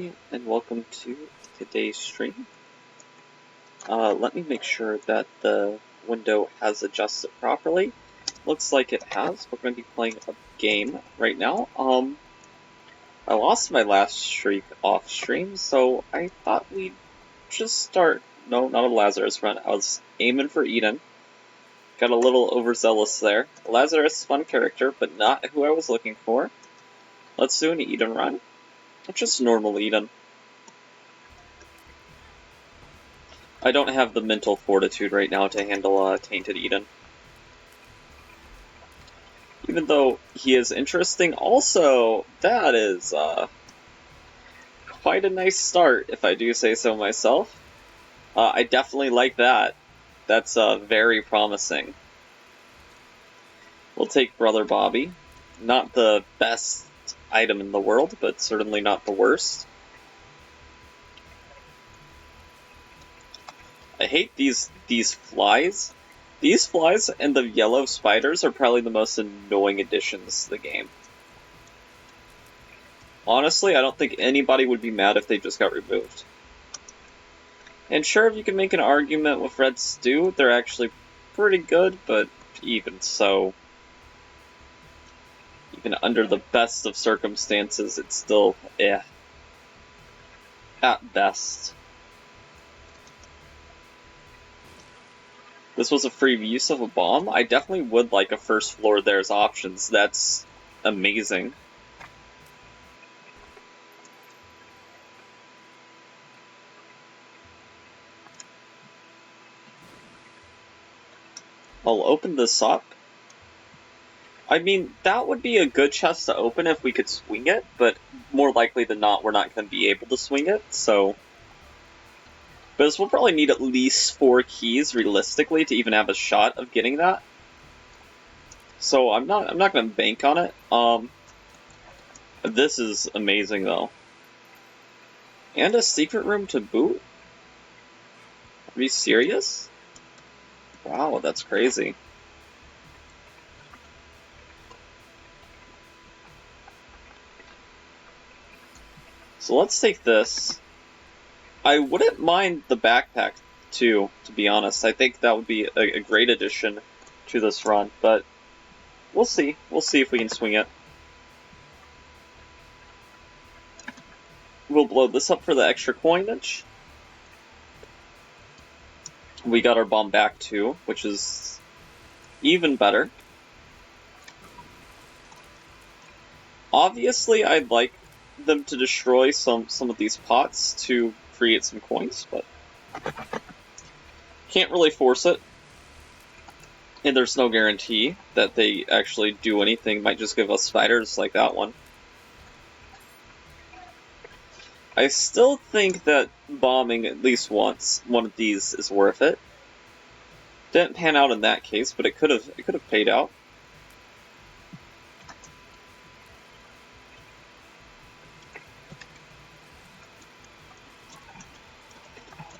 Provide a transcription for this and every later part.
And welcome to today's stream. Let me make sure that the window has adjusted properly. Looks like it has. We're going to be playing a game right now. I lost my last streak off stream, so I thought we'd just start. No, not a Lazarus run. I was aiming for Eden. Got a little overzealous there. Lazarus, fun character, but not who I was looking for. Let's do an Eden run. Just normal Eden. I don't have the mental fortitude right now to handle Tainted Eden. Even though he is interesting, also, that is quite a nice start, if I do say so myself. I definitely like that. That's very promising. We'll take Brother Bobby. Not the best item in the world, but certainly not the worst. I hate these flies. These flies and the yellow spiders are probably the most annoying additions to the game. Honestly, I don't think anybody would be mad if they just got removed. And sure, if you can make an argument with Red Stew, they're actually pretty good, but even so, even under the best of circumstances, it's still at best. This was a free use of a bomb. I definitely would like a first floor there's options. That's amazing. I'll open this up. I mean, that would be a good chest to open if we could swing it, but more likely than not, we're not going to be able to swing it, so... But we'll probably need at least 4 keys, realistically, to even have a shot of getting that. So I'm not going to bank on it. This is amazing, though. And a secret room to boot? Are you serious? Wow, that's crazy. So let's take this. I wouldn't mind the backpack, too, to be honest. I think that would be a great addition to this run, but we'll see. We'll see if we can swing it. We'll blow this up for the extra coinage. We got our bomb back, too, which is even better. Obviously, I'd like them to destroy some of these pots to create some coins, but can't really force it. And there's no guarantee that they actually do anything. Might just give us spiders like that one. I still think that bombing at least once one of these is worth it. Didn't pan out in that case, but it could have paid out.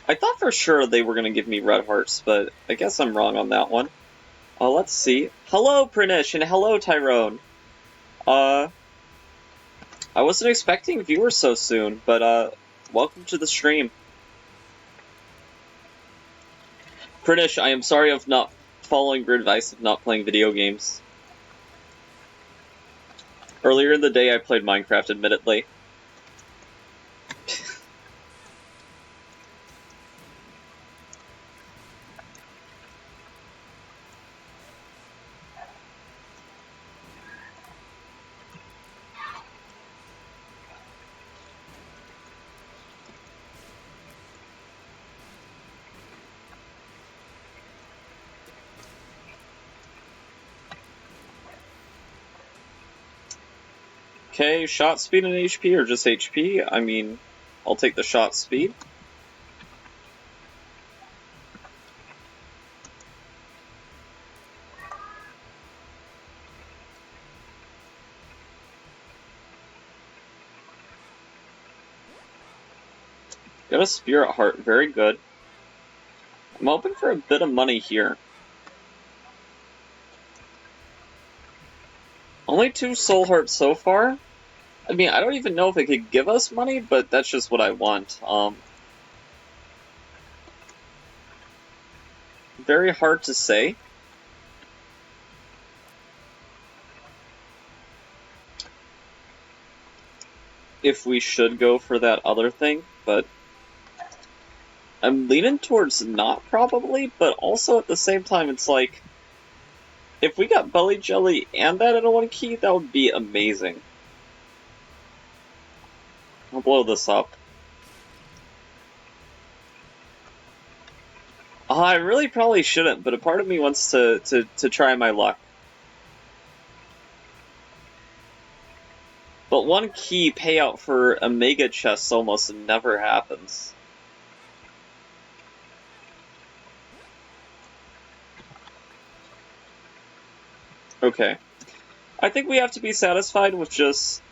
I thought for sure they were going to give me red hearts, but I guess I'm wrong on that one. Let's see. Hello, Prinish, and hello, Tyrone. I wasn't expecting viewers so soon, but welcome to the stream. Prinish, I am sorry of not following your advice of not playing video games. Earlier in the day, I played Minecraft, admittedly. Okay, shot speed and HP, or just HP? I mean, I'll take the shot speed. Got a Spirit Heart, very good. I'm hoping for a bit of money here. Only 2 Soul Hearts so far. I mean, I don't even know if it could give us money, but that's just what I want. Very hard to say. If we should go for that other thing, but I'm leaning towards not probably, but also at the same time, it's like, if we got Belly Jelly and that in a one key, that would be amazing. I'll blow this up. I really probably shouldn't, but a part of me wants to try my luck. But one key payout for a mega chest almost never happens. Okay. I think we have to be satisfied with just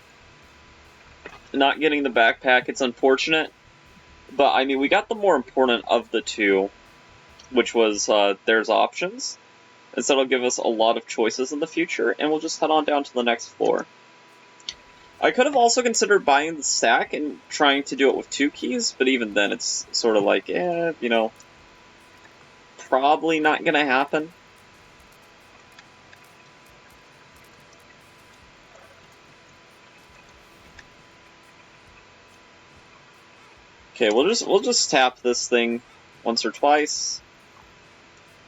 not getting the backpack. It's unfortunate. But, I mean, we got the more important of the two, which was there's options. And so it'll give us a lot of choices in the future, and we'll just head on down to the next floor. I could have also considered buying the stack and trying to do it with 2 keys, but even then it's sort of like, you know, probably not gonna happen. Okay, we'll just tap this thing once or twice.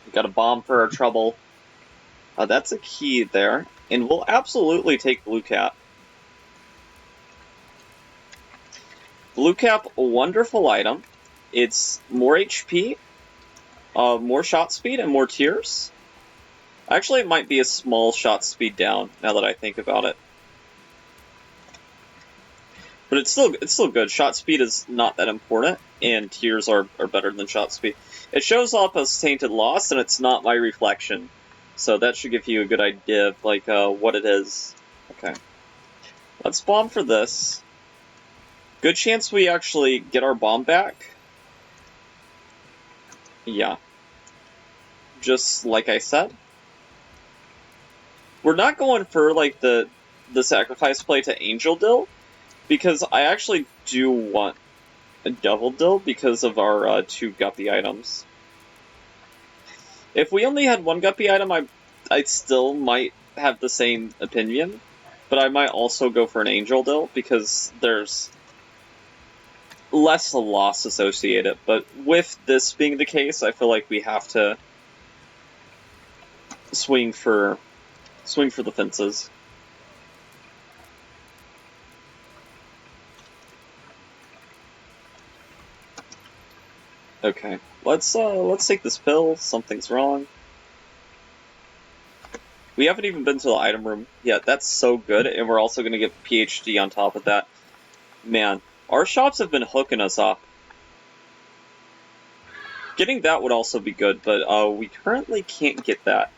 We got a bomb for our trouble. That's a key there, and we'll absolutely take Blue Cap. Blue Cap, a wonderful item. It's more HP, more shot speed, and more tiers. Actually, it might be a small shot speed down, now that I think about it. But it's still good. Shot speed is not that important, and tiers are better than shot speed. It shows up as Tainted Lost, and it's not my reflection. So that should give you a good idea of, like, what it is. Okay. Let's bomb for this. Good chance we actually get our bomb back. Yeah. Just like I said. We're not going for, like, the sacrifice play to Angel Dill, because I actually do want a Devil Dill because of our 2 Guppy items. If we only had 1 Guppy item, I still might have the same opinion, but I might also go for an Angel Dill, because there's less loss associated. But with this being the case, I feel like we have to swing for the fences. Okay, let's take this pill. Something's wrong. We haven't even been to the item room yet. That's so good, and we're also going to get PhD on top of that. Man, our shops have been hooking us up. Getting that would also be good, but we currently can't get that.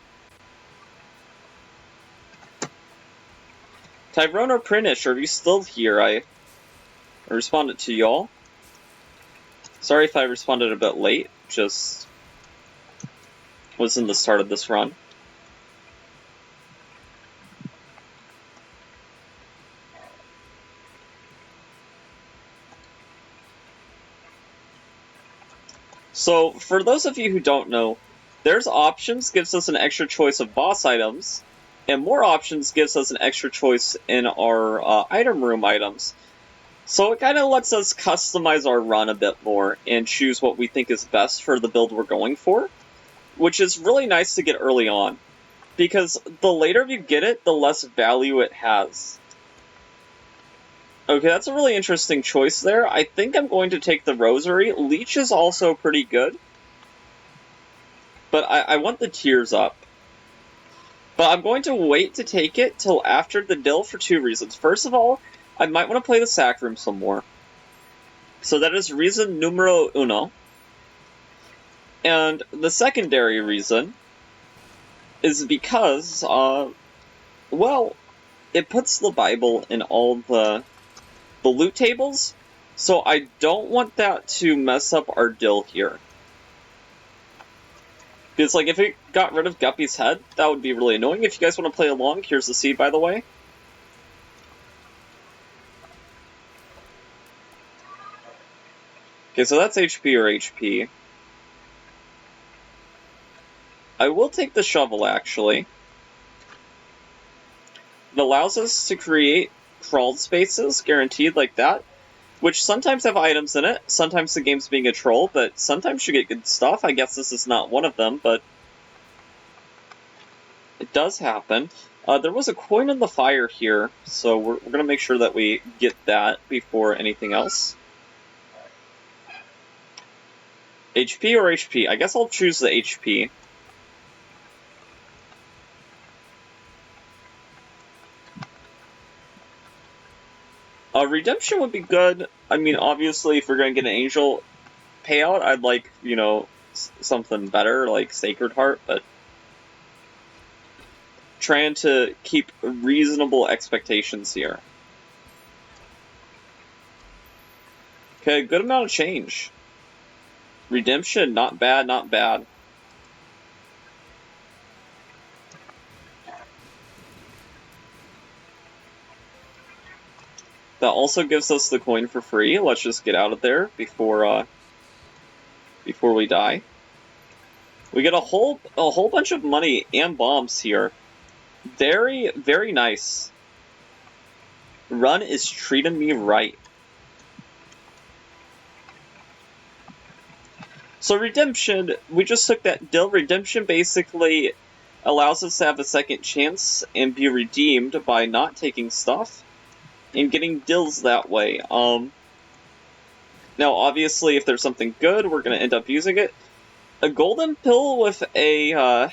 Tyrone or Prinish, are you still here? I responded to y'all. Sorry if I responded a bit late, just was in the start of this run. So, for those of you who don't know, there's options gives us an extra choice of boss items, and more options gives us an extra choice in our item room items. So it kind of lets us customize our run a bit more and choose what we think is best for the build we're going for, which is really nice to get early on, because the later you get it, the less value it has. Okay, that's a really interesting choice there. I think I'm going to take the Rosary. Leech is also pretty good, but I want the tiers up. But I'm going to wait to take it till after the Dill for 2 reasons. First of all, I might want to play the sack room some more. So that is reason numero uno. And the secondary reason is because, well, it puts the Bible in all the loot tables, so I don't want that to mess up our Dill here. Because, like, if it got rid of Guppy's head, that would be really annoying. If you guys want to play along, here's the seed, by the way. Okay, so that's HP or HP. I will take the shovel, actually. It allows us to create crawl spaces, guaranteed like that, which sometimes have items in it. Sometimes the game's being a troll, but sometimes you get good stuff. I guess this is not one of them, but it does happen. There was a coin in the fire here, so we're going to make sure that we get that before anything else. HP or HP? I guess I'll choose the HP. Redemption would be good. I mean, obviously, if we're going to get an angel payout, I'd like, you know, something better, like Sacred Heart, but trying to keep reasonable expectations here. Okay, good amount of change. Redemption, not bad, not bad. That also gives us the coin for free. Let's just get out of there before we die. We get a whole bunch of money and bombs here. Very, very nice. Run is treating me right. So Redemption, we just took that deal. Redemption basically allows us to have a second chance and be redeemed by not taking stuff and getting dills that way. Now, obviously, if there's something good, we're going to end up using it. A golden pill with a...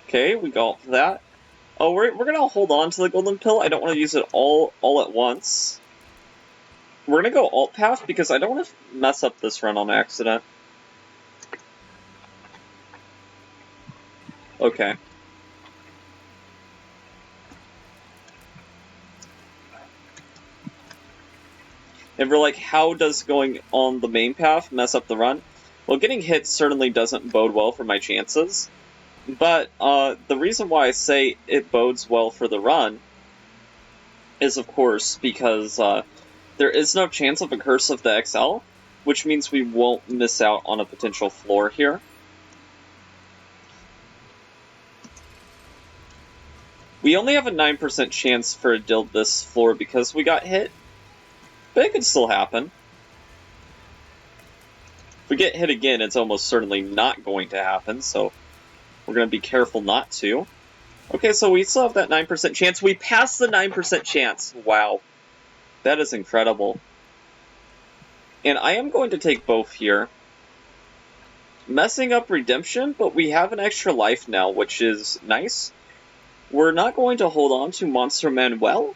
Okay, we got that. Oh, we're going to hold on to the golden pill. I don't want to use it all at once. We're going to go alt path because I don't want to mess up this run on accident. Okay. And we're like, how does going on the main path mess up the run? Well, getting hit certainly doesn't bode well for my chances. But the reason why I say it bodes well for the run is, of course, because there is no chance of a Curse of the XL, which means we won't miss out on a potential floor here. We only have a 9% chance for a dill this floor because we got hit, but it could still happen. If we get hit again, it's almost certainly not going to happen, so we're going to be careful not to. Okay, so we still have that 9% chance. We passed the 9% chance. Wow. That is incredible. And I am going to take both here. Messing up Redemption, but we have an extra life now, which is nice. We're not going to hold on to Monster Manuel.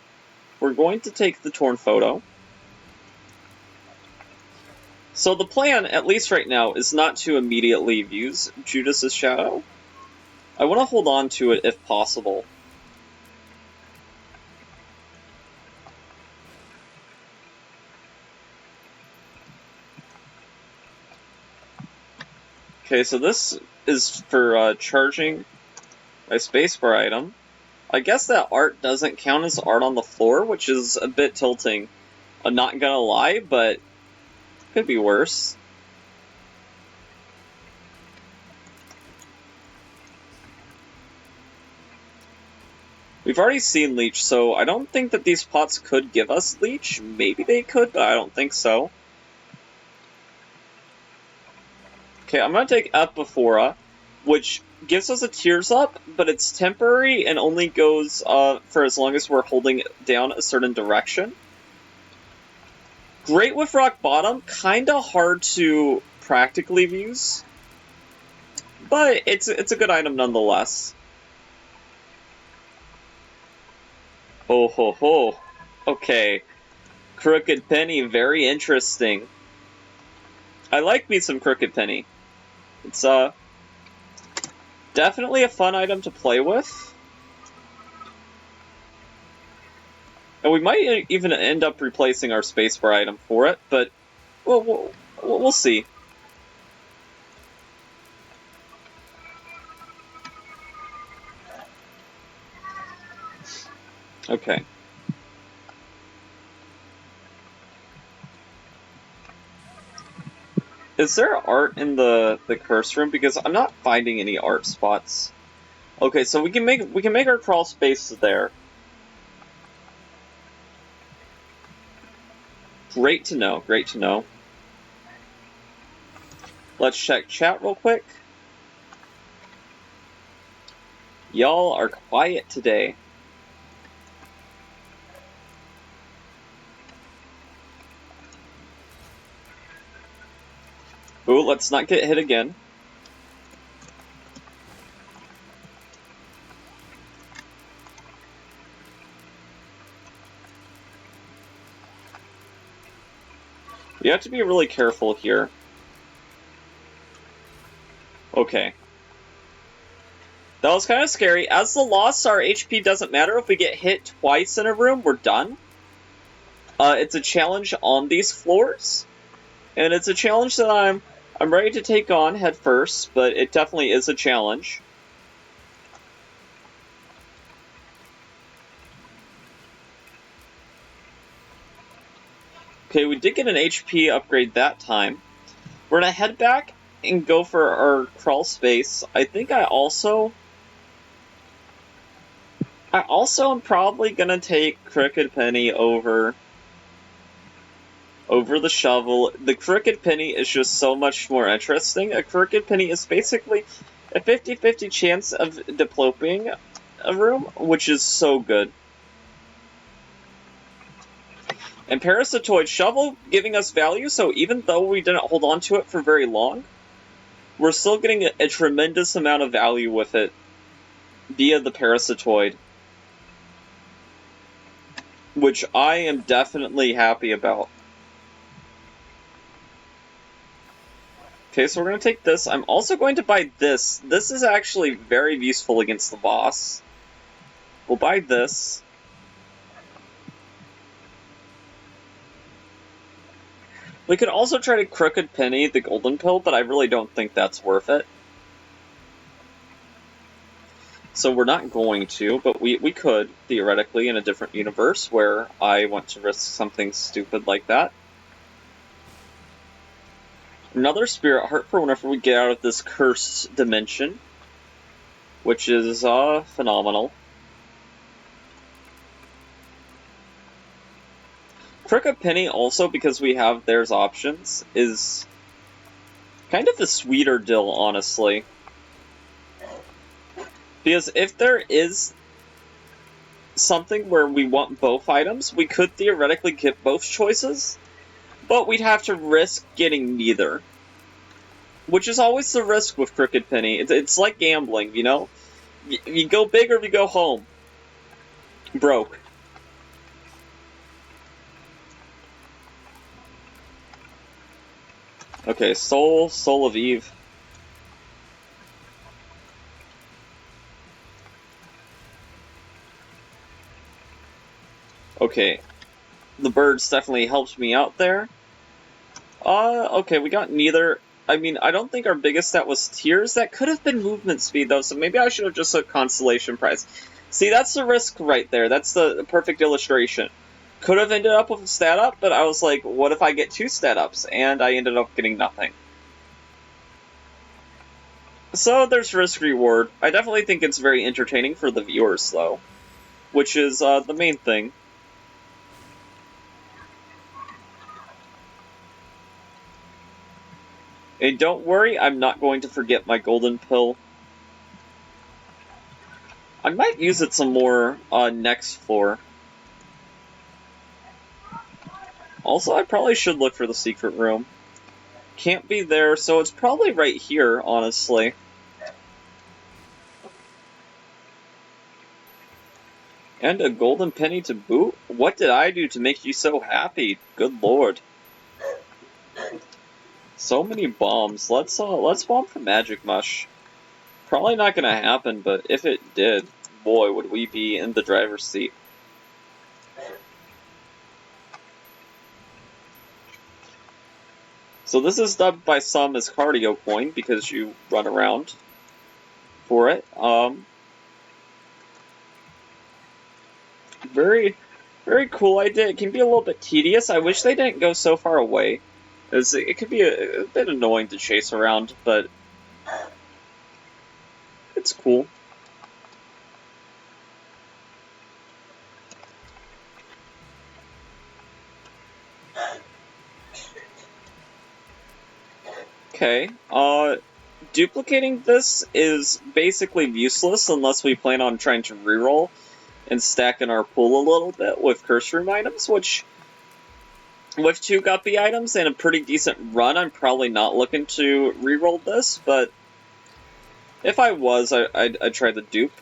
We're going to take the Torn Photo. So the plan, at least right now, is not to immediately use Judas's Shadow. I want to hold on to it if possible. Okay, so this is for charging my spacebar item. I guess that art doesn't count as art on the floor, which is a bit tilting. I'm not gonna lie, but could be worse. We've already seen Leech, so I don't think that these pots could give us Leech. Maybe they could, but I don't think so. Okay, I'm going to take Epiphora, which gives us a Tears Up, but it's temporary and only goes for as long as we're holding down a certain direction. Great with Rock Bottom, kind of hard to practically use, but it's a good item nonetheless. Oh ho ho. Okay. Crooked Penny, very interesting. I like me some Crooked Penny. It's definitely a fun item to play with. And we might even end up replacing our spacebar item for it, but we'll see. Okay. Is there art in the curse room? Because I'm not finding any art spots. Okay, so we can make our crawl space there. Great to know, great to know. Let's check chat real quick. Y'all are quiet today. Ooh, let's not get hit again. We have to be really careful here. Okay. That was kind of scary. As the Lost, our HP doesn't matter. If we get hit twice in a room, we're done. It's a challenge on these floors. And it's a challenge that I'm ready to take on head first, but it definitely is a challenge. Okay, we did get an HP upgrade that time. We're gonna head back and go for our crawl space. I think I also am probably gonna take Crooked Penny over the shovel. The Crooked Penny is just so much more interesting. A Crooked Penny is basically a 50-50 chance of diploping a room, which is so good. And Parasitoid Shovel giving us value, so even though we didn't hold on to it for very long, we're still getting a tremendous amount of value with it via the Parasitoid. Which I am definitely happy about. Okay, so we're going to take this. I'm also going to buy this. This is actually very useful against the boss. We'll buy this. We could also try to Crooked Penny the Golden Pill, but I really don't think that's worth it. So we're not going to, but we could, theoretically, in a different universe where I want to risk something stupid like that. Another Spirit Heart for whenever we get out of this cursed dimension, which is phenomenal. Crooked Penny also, because we have theirs options, is kind of a sweeter deal, honestly. Because if there is something where we want both items, we could theoretically get both choices, but we'd have to risk getting neither. Which is always the risk with Crooked Penny. It's like gambling, you know? You go big or you go home. Broke. Okay, Soul of Eve. Okay, the birds definitely helped me out there. Okay, we got neither. I mean, I don't think our biggest stat was Tears. That could have been movement speed, though, so maybe I should have just took Constellation Prize. See, that's the risk right there. That's the perfect illustration. Could have ended up with a stat up, but I was like, what if I get 2 stat ups? And I ended up getting nothing. So there's risk reward. I definitely think it's very entertaining for the viewers, though, which is the main thing. And don't worry, I'm not going to forget my golden pill. I might use it some more next floor. Also, I probably should look for the secret room. Can't be there, so it's probably right here, honestly. And a golden penny to boot? What did I do to make you so happy? Good lord. So many bombs. Let's bomb for Magic Mush. Probably not gonna happen, but if it did, boy, would we be in the driver's seat. So this is dubbed by some as Cardio Coin because you run around for it. Very, very cool idea. It can be a little bit tedious. I wish they didn't go so far away. It could be a bit annoying to chase around, but it's cool. Okay, duplicating this is basically useless unless we plan on trying to reroll and stacking our pool a little bit with curse room items, which, with 2 guppy items and a pretty decent run, I'm probably not looking to reroll this, but if I was, I'd try the dupe.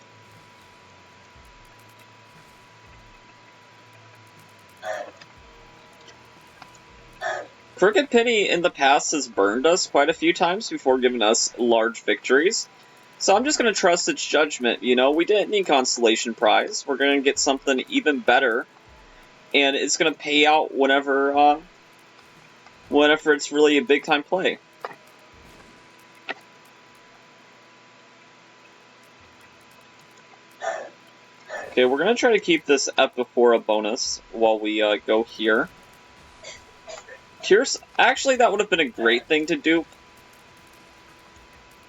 Crooked Penny in the past has burned us quite a few times before giving us large victories. So I'm just going to trust its judgment. You know, we didn't need Constellation Prize. We're going to get something even better. And it's going to pay out whenever it's really a big-time play. Okay, we're going to try to keep this Epiphora bonus while we go here. Tears, actually, that would have been a great thing to do.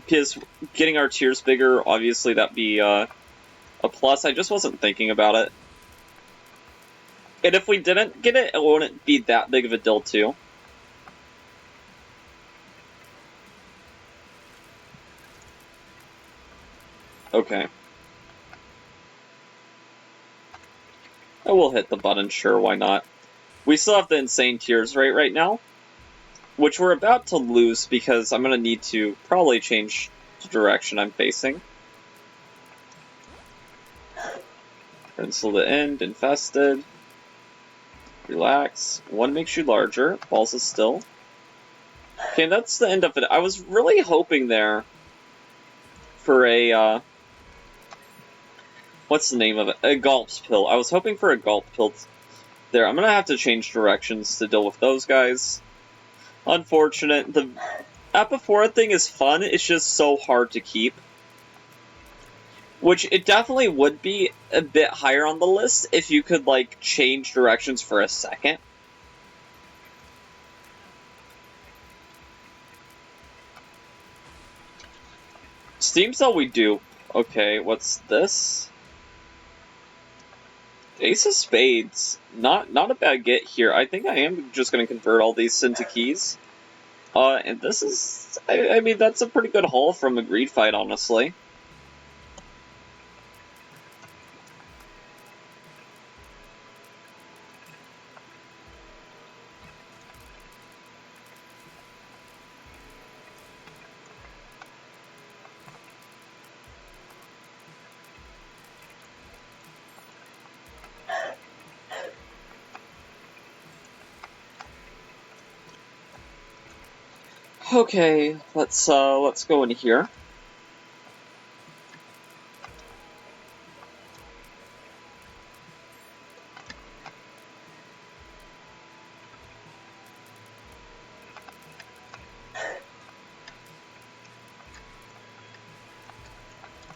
Because getting our tiers bigger, obviously that'd be a plus. I just wasn't thinking about it. And if we didn't get it, it wouldn't be that big of a deal too. Okay. I will hit the button, sure, why not? We still have the insane tears rate right now, which we're about to lose because I'm going to need to probably change the direction I'm facing. Pencil the end, infested. Relax. 1 makes you larger. Balls is still. Okay, that's the end of it. I was really hoping there for a, what's the name of it? A Gulp's Pill. I was hoping for a Gulp Pill there. I'm going to have to change directions to deal with those guys. Unfortunate. The Epiphora thing is fun, it's just so hard to keep. Which it definitely would be a bit higher on the list if you could, like, change directions for a second. Steam Cell we do. Okay, what's this? Ace of Spades. Not a bad get here. I think I am just going to convert all these into keys. And this is... I mean, that's a pretty good haul from a greed fight, honestly. Okay, let's go in here.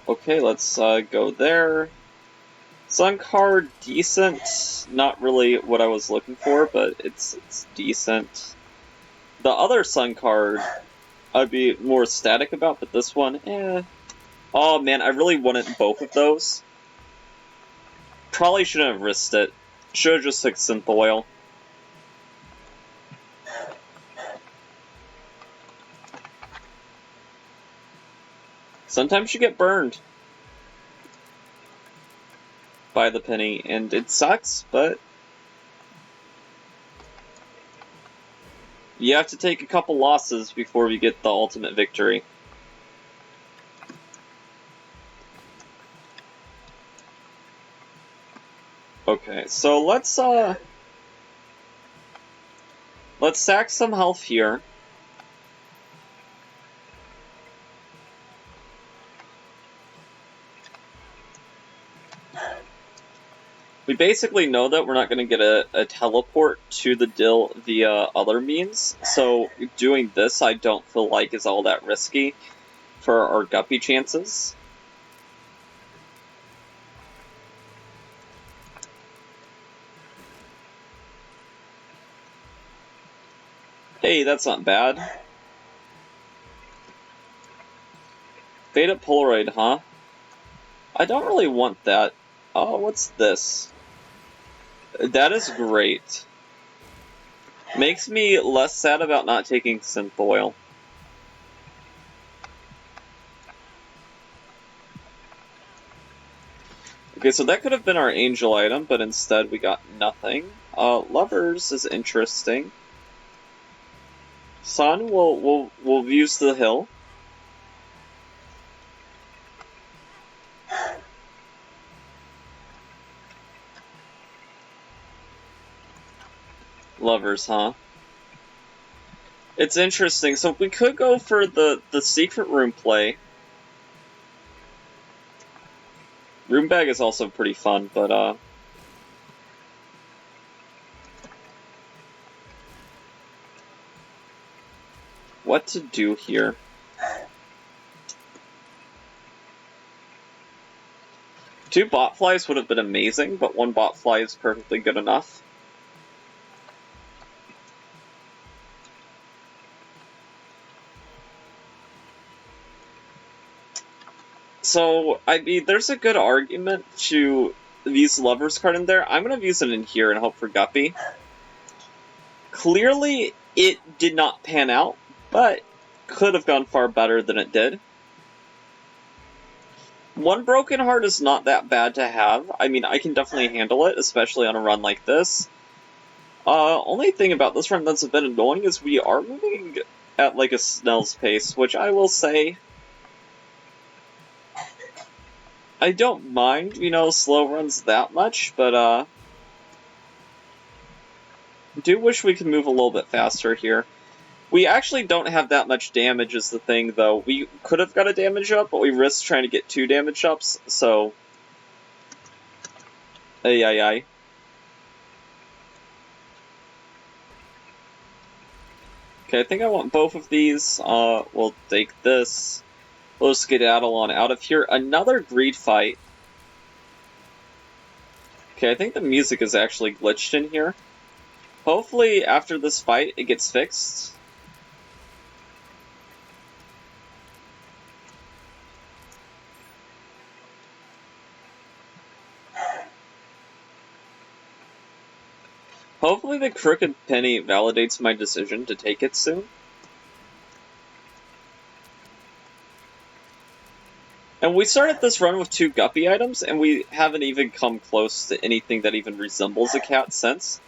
Okay, let's go there. Sun card, decent. Not really what I was looking for, but it's decent. The other Sun card, I'd be more ecstatic about, but this one, eh. Oh man, I really wanted both of those. Probably shouldn't have risked it. Should have just took Synth Oil. Sometimes you get burned by the penny, and it sucks, but you have to take a couple losses before you get the ultimate victory. Okay, so let's sack some health here. We basically know that we're not going to get a teleport to the Dill via other means, so doing this I don't feel like is all that risky for our guppy chances. Hey, that's not bad. Beta Polaroid, huh? I don't really want that. Oh, what's this? That is great. Makes me less sad about not taking synth oil. Okay, so that could have been our angel item, but instead we got nothing. Lovers is interesting. Sun will use the hill. Lovers, huh? It's interesting. So we could go for the secret room play. Room bag is also pretty fun, but what to do here? Two bot flies would have been amazing, but one bot fly is perfectly good enough. So, I mean, there's a good argument to use Lover's card in there. I'm going to use it in here and hope for Guppy. Clearly, it did not pan out, but could have gone far better than it did. One broken heart is not that bad to have. I mean, I can definitely handle it, especially on a run like this. Only thing about this run that's a bit annoying is we are moving at like a snail's pace, which I will say I don't mind, slow runs that much, but do wish we could move a little bit faster here. We actually don't have that much damage is the thing, though. We could have got a damage up, but we risked trying to get 2 damage ups, so... Ay. Okay, I think I want both of these. We'll take this. We'll skedaddle on out of here. Another greed fight. Okay, I think the music is actually glitched in here. Hopefully, after this fight, it gets fixed. Hopefully the Crooked Penny validates my decision to take it soon. And we started this run with 2 Guppy items, and we haven't even come close to anything that even resembles a cat since.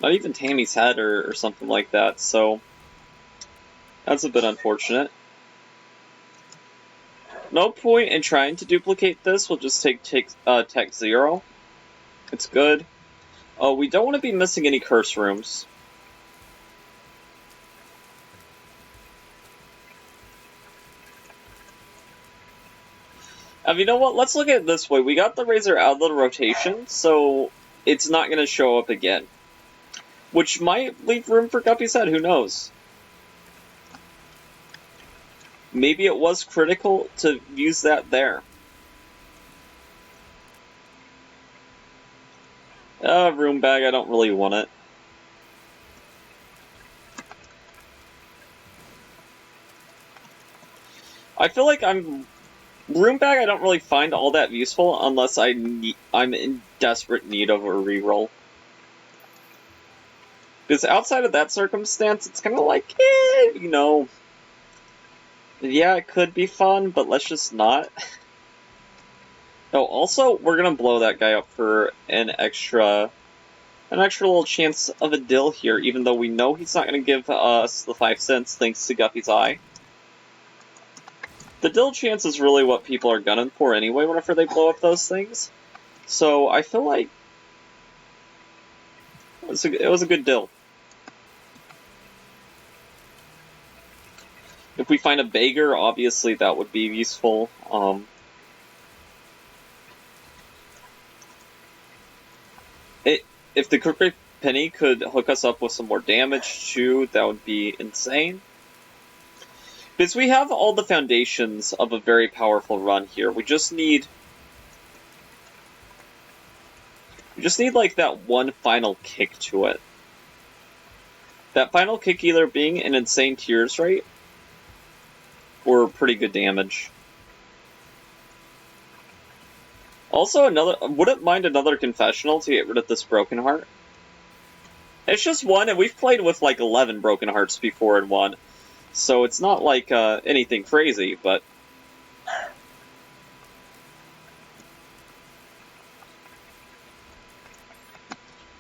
Not even Tammy's head or something like that, so that's a bit unfortunate. No point in trying to duplicate this, we'll just take Tech 0. It's good. Oh, we don't want to be missing any curse rooms. You know what? Let's look at it this way. We got the Razor out of the rotation, so it's not going to show up again. Which might leave room for Guppy's head, who knows? Maybe it was critical to use that there. Room bag, I don't really want it. I feel like room bag I don't really find all that useful unless I'm in desperate need of a reroll. Because outside of that circumstance, it's kind of like, yeah, it could be fun, but let's just not. Oh, also, we're gonna blow that guy up for an extra little chance of a dill here, even though we know he's not gonna give us the 5 cents thanks to Guppy's eye. The dill chance is really what people are gunning for anyway whenever they blow up those things. So I feel like it was a good dill. If we find a beggar, obviously that would be useful. If the Crooked Penny could hook us up with some more damage too, that would be insane. Because we have all the foundations of a very powerful run here. We just need like that one final kick to it. That final kick either being an insane tears rate or pretty good damage. Also, wouldn't mind another confessional to get rid of this broken heart. It's just one, and we've played with like 11 broken hearts before and won. So it's not like anything crazy, but...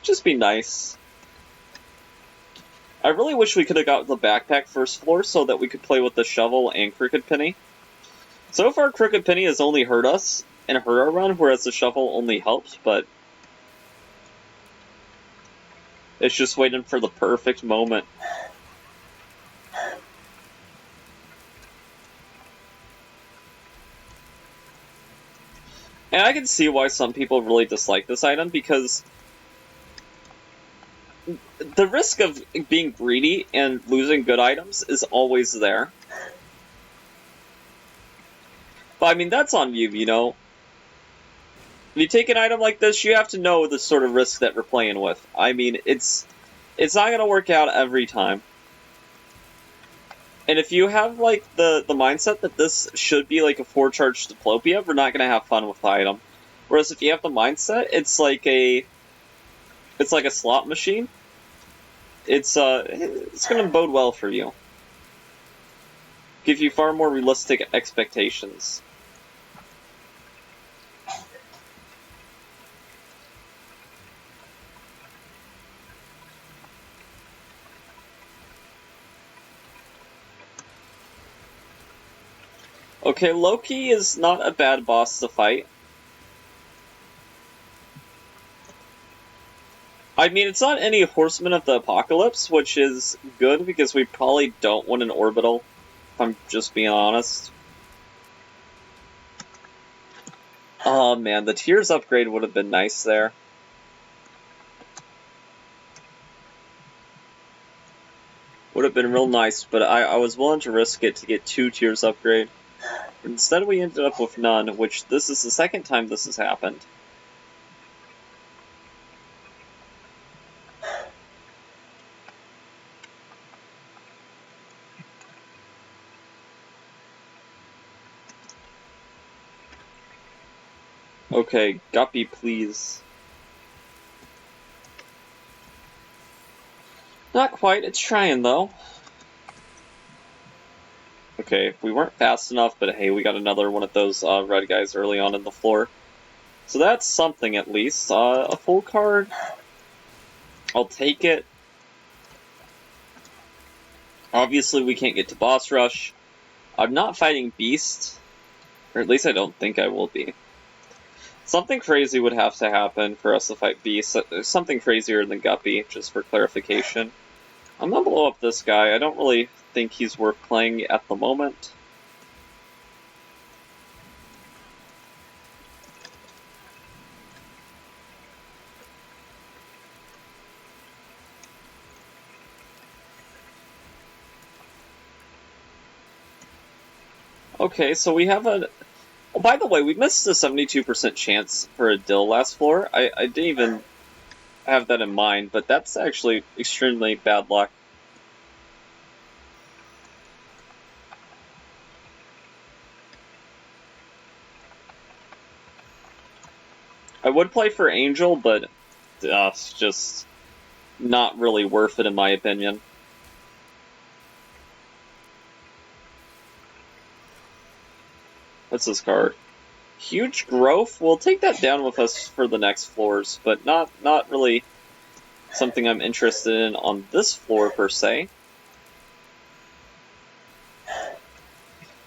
just be nice. I really wish we could have got the backpack first floor so that we could play with the shovel and Crooked Penny. So far, Crooked Penny has only hurt us and hurt our run, whereas the shovel only helps, but... it's just waiting for the perfect moment. And I can see why some people really dislike this item, because the risk of being greedy and losing good items is always there. But I mean, that's on you, you know? If you take an item like this, you have to know the sort of risk that we're playing with. I mean, it's not going to work out every time. And if you have, like, the mindset that this should be, like, a 4-charge Diplopia, we're not going to have fun with the item. Whereas if you have the mindset, it's like a slot machine. It's going to bode well for you. Give you far more realistic expectations. Okay, Loki is not a bad boss to fight. I mean, it's not any Horseman of the Apocalypse, which is good because we probably don't want an orbital, if I'm just being honest. Oh man, the Tears upgrade would have been nice there. Would have been real nice, but I was willing to risk it to get 2 Tears upgrade. Instead, we ended up with none, which this is the second time this has happened. Okay, Guppy, please. Not quite, it's trying though. Okay, we weren't fast enough, but hey, we got another one of those red guys early on in the floor. So that's something at least. A full card. I'll take it. Obviously, we can't get to boss rush. I'm not fighting Beast. Or at least I don't think I will be. Something crazy would have to happen for us to fight Beast. Something crazier than Guppy, just for clarification. I'm gonna blow up this guy. I don't really think he's worth playing at the moment. Okay, so we have a... oh, by the way, we missed a 72% chance for a Dill last floor. I didn't even have that in mind, but that's actually extremely bad luck. I would play for Angel, but it's just not really worth it in my opinion. What's this card? Huge Growth? We'll take that down with us for the next floors, but not really something I'm interested in on this floor per se.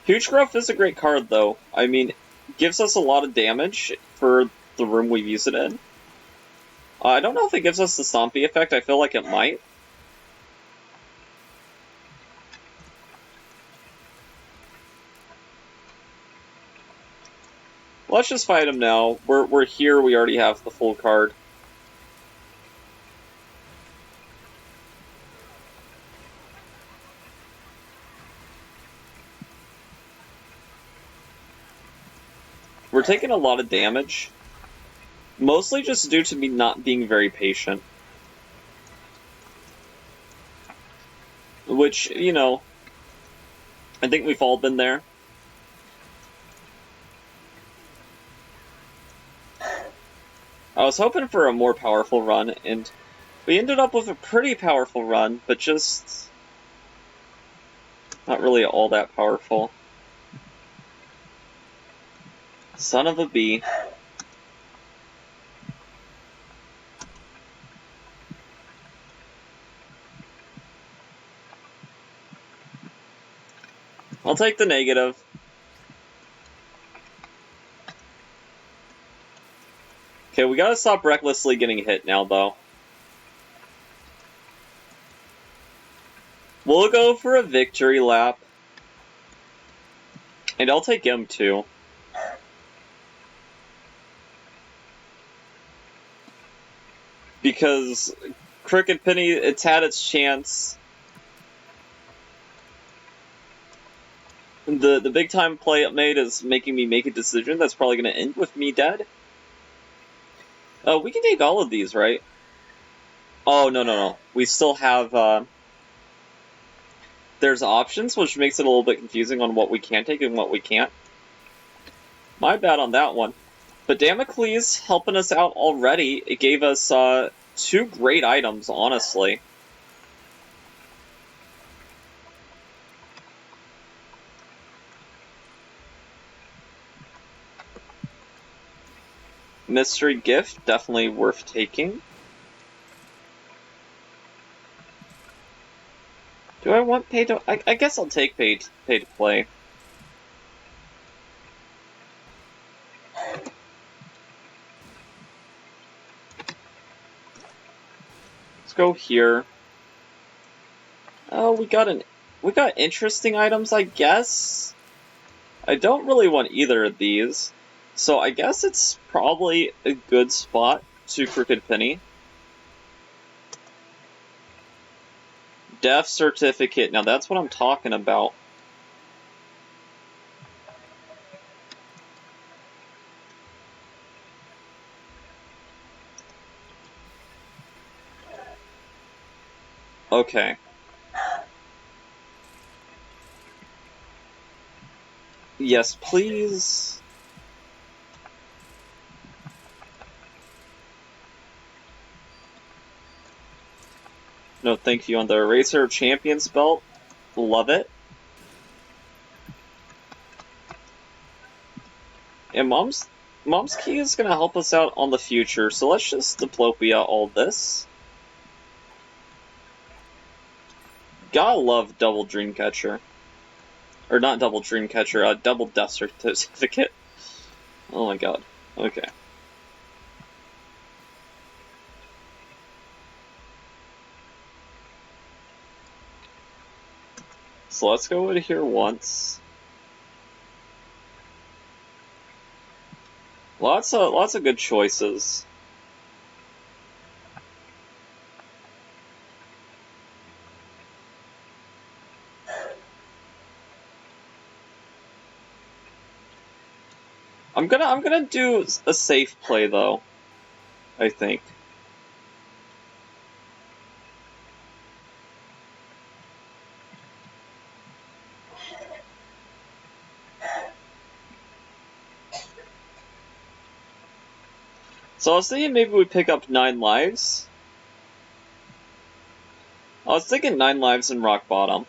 Huge Growth is a great card though. I mean, it gives us a lot of damage for the room we use it in. I don't know if it gives us the Stompy effect. I feel like it might. Let's just fight him now. We're here. We already have the full card. We're taking a lot of damage. Mostly just due to me not being very patient. Which, you know, I think we've all been there. I was hoping for a more powerful run, and we ended up with a pretty powerful run, but just not really all that powerful. Son of a bee. I'll take the negative. Okay, we gotta stop recklessly getting hit now, though. We'll go for a victory lap. And I'll take M2. Because Crooked Penny, it's had its chance. The big time play it made is making me make a decision that's probably going to end with me dead. We can take all of these, right? Oh, no. We still have, there's options, which makes it a little bit confusing on what we can take and what we can't. My bad on that one. But Damocles helping us out already. It gave us, 2 great items, honestly. Mystery gift, definitely worth taking. Do I want pay to... I guess I'll take pay to play. Let's go here. Oh, we got interesting items, I guess. I don't really want either of these. So I guess it's probably a good spot to Crooked Penny. Death certificate. Now that's what I'm talking about. Okay. Yes, please. No, thank you on the Eraser Champions belt. Love it. And Mom's Key is going to help us out on the future, so let's just Diplopia all this. Gotta love Double Dreamcatcher. Or not Double Dreamcatcher, Double Death Certificate. Oh my god. Okay. So let's go in here once. Lots of good choices. I'm gonna do a safe play though, I think. So I was thinking maybe we pick up 9 lives. I was thinking 9 lives in Rock Bottom.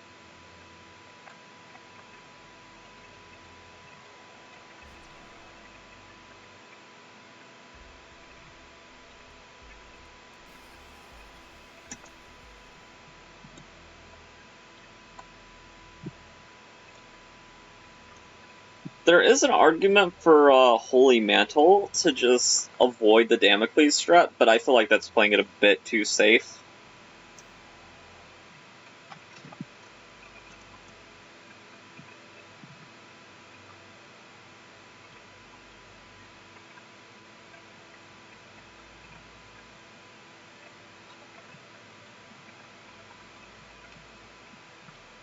There is an argument for Holy Mantle to just avoid the Damocles strat, but I feel like that's playing it a bit too safe.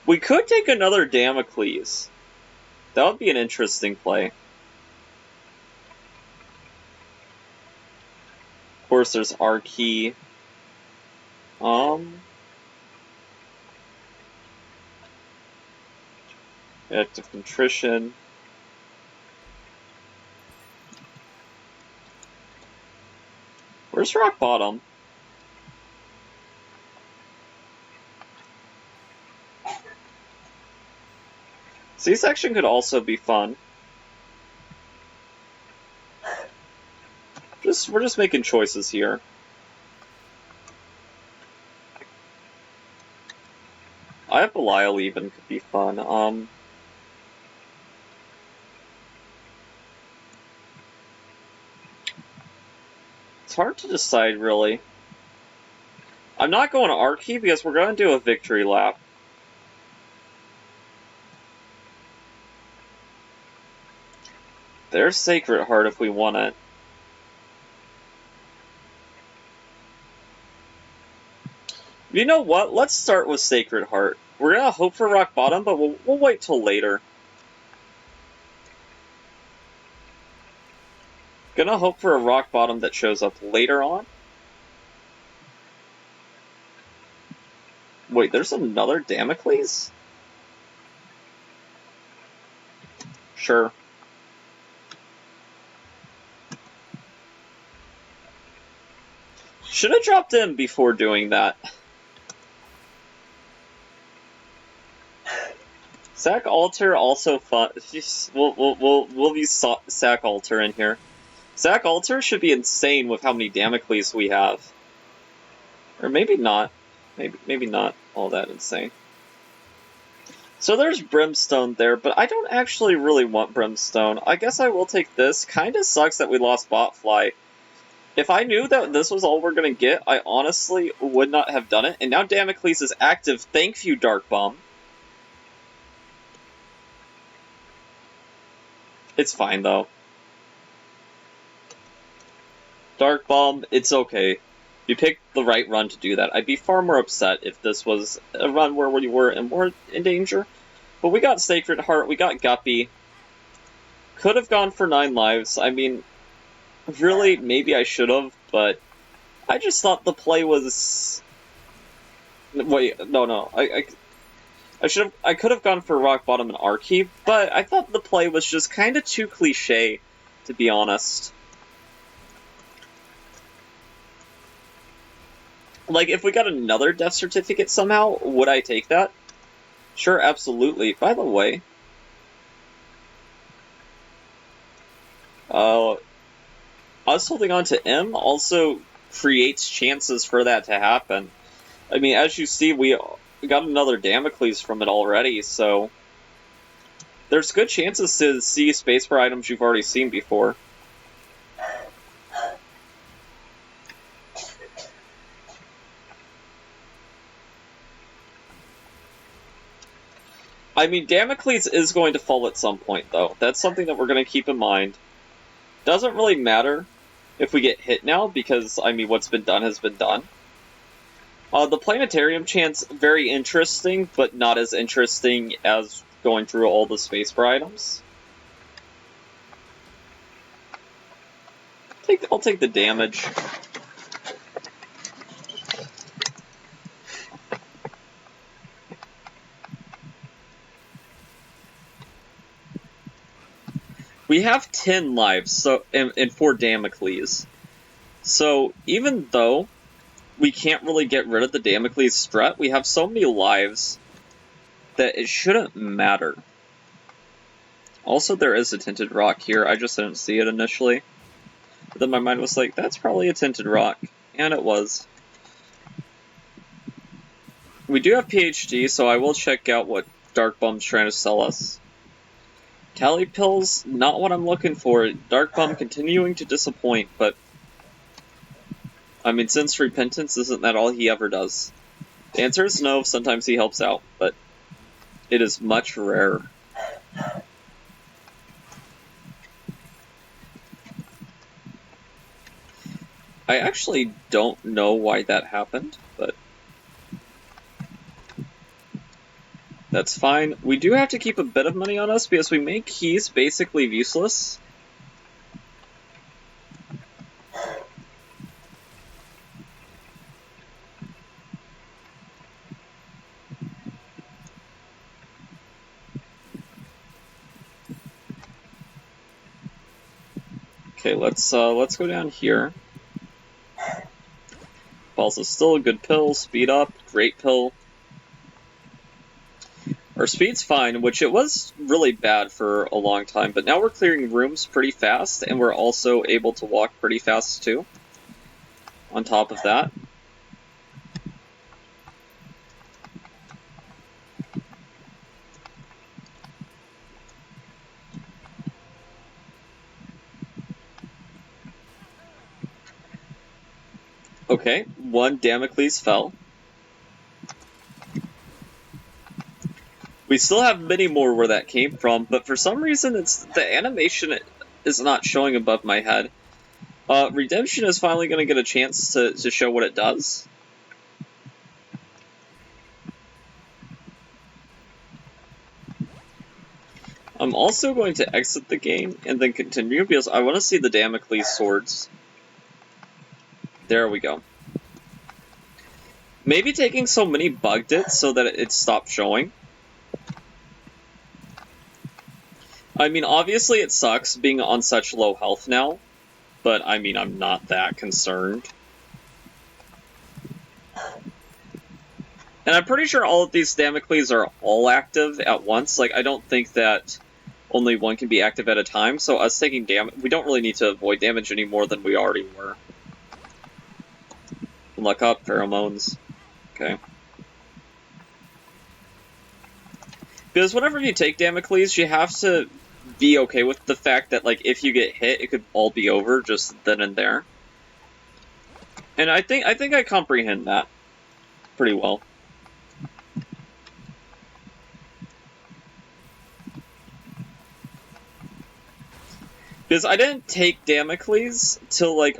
We could take another Damocles. That would be an interesting play. Of course, there's R-Key. Act of Contrition. Where's Rock Bottom? C-section could also be fun. We're just making choices here. I have Belial even could be fun. It's hard to decide, really. I'm not going to Archie because we're going to do a victory lap. There's Sacred Heart if we want it. You know what? Let's start with Sacred Heart. We're going to hope for Rock Bottom, but we'll wait till later. Gonna hope for a Rock Bottom that shows up later on. Wait, there's another Damocles? Sure. Should have dropped in before doing that. Sack Altar also fun. We'll use Sack Altar in here. Sack Altar should be insane with how many Damocles we have. Or maybe not. Maybe not all that insane. So there's Brimstone there, but I don't actually really want Brimstone. I guess I will take this. Kinda sucks that we lost Botfly. If I knew that this was all we're gonna get, I honestly would not have done it. And now Damocles is active. Thank you, Dark Bomb. It's fine, though. Dark Bomb, it's okay. You picked the right run to do that. I'd be far more upset if this was a run where we were more in danger. But we got Sacred Heart, we got Guppy. Could have gone for 9 lives. I mean, really, maybe I should have, but I just thought the play was... Wait, no. I could have gone for Rock Bottom and Archie, but I thought the play was just kind of too cliche, to be honest. Like, if we got another death certificate somehow, would I take that? Sure, absolutely. By the way, us holding on to M also creates chances for that to happen. I mean, as you see, we got another Damocles from it already, so there's good chances to see spacebar items you've already seen before. I mean, Damocles is going to fall at some point, though. That's something that we're going to keep in mind. Doesn't really matter if we get hit now, because, I mean, what's been done has been done. The Planetarium chant's very interesting, but not as interesting as going through all the spacebar items. I'll take the damage. We have 10 lives, so and 4 Damocles. So even though we can't really get rid of the Damocles strat, we have so many lives that it shouldn't matter. Also, there is a tinted rock here. I just didn't see it initially. But then my mind was like, that's probably a tinted rock. And it was. We do have PhD, so I will check out what Dark Bum's trying to sell us. Tally pills, not what I'm looking for. Dark Bum continuing to disappoint, but I mean, since repentance, isn't that all he ever does? The answer is no, sometimes he helps out, but it is much rarer. I actually don't know why that happened, but that's fine. We do have to keep a bit of money on us because we make keys basically useless. Okay, let's go down here. Balls is still a good pill. Speed up, great pill. Our speed's fine, which it was really bad for a long time, but now we're clearing rooms pretty fast, and we're also able to walk pretty fast too. On top of that. Okay, one Damocles fell. We still have many more where that came from, but for some reason the animation is not showing above my head. Redemption is finally going to get a chance to show what it does. I'm also going to exit the game and then continue because I want to see the Damocles swords. There we go. Maybe taking so many bugged it so that it stopped showing. I mean, obviously it sucks being on such low health now, but I mean, I'm not that concerned. And I'm pretty sure all of these Damocles are all active at once. Like, I don't think that only one can be active at a time, so us taking damage, we don't really need to avoid damage any more than we already were. Luck up, pheromones. Okay. Because whenever you take Damocles, you have to be okay with the fact that, like, if you get hit, it could all be over just then and there. And I think I comprehend that pretty well. Because I didn't take Damocles till, like,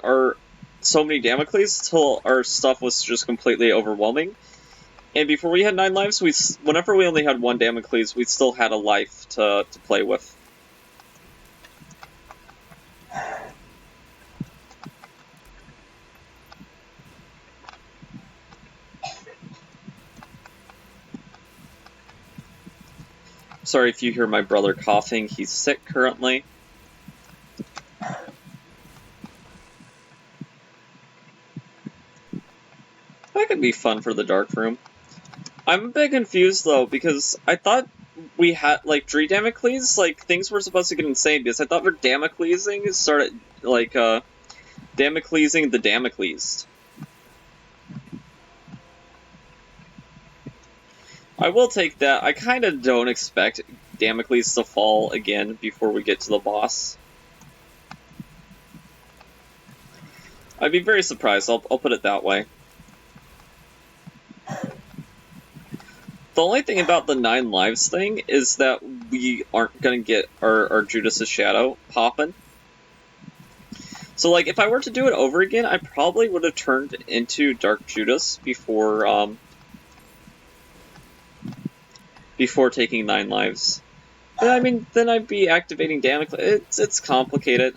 so many Damocles till our stuff was just completely overwhelming. And before we had 9 lives, whenever we only had 1 Damocles, we still had a life to play with. Sorry if you hear my brother coughing, he's sick currently. That could be fun for the dark room. I'm a bit confused though, because I thought we had, like, Dree Damocles, like, things were supposed to get insane, because I thought for Damoclesing, it started, like, Damoclesing the Damocles. I will take that. I kind of don't expect Damocles to fall again before we get to the boss. I'd be very surprised, I'll put it that way. The only thing about the 9 lives thing is that we aren't going to get our Judas's Shadow popping. So, like, if I were to do it over again, I probably would have turned into Dark Judas before taking 9 lives. But, I mean, then I'd be activating Damocles. It's complicated.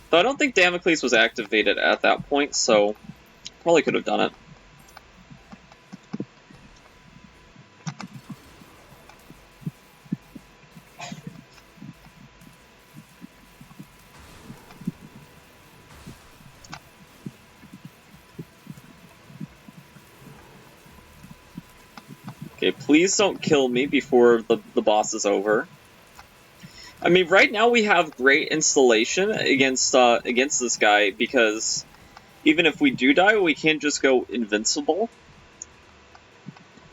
But I don't think Damocles was activated at that point, so probably could have done it. Okay, please don't kill me before the boss is over. I mean, right now we have great installation against this guy, because even if we do die, we can't just go invincible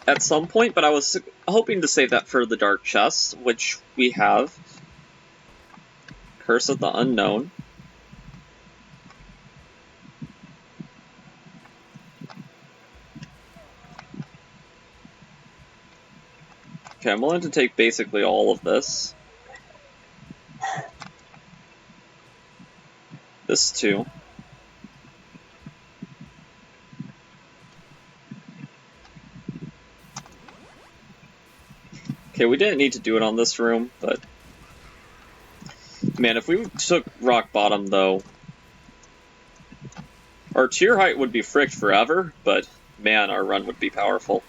at some point, but I was hoping to save that for the Dark Chest, which we have. Curse of the Unknown. Okay, I'm willing to take basically all of this. This too. Okay, we didn't need to do it on this room, but... Man, if we took Rock Bottom, though... Our tier height would be fricked forever, but, man, our run would be powerful.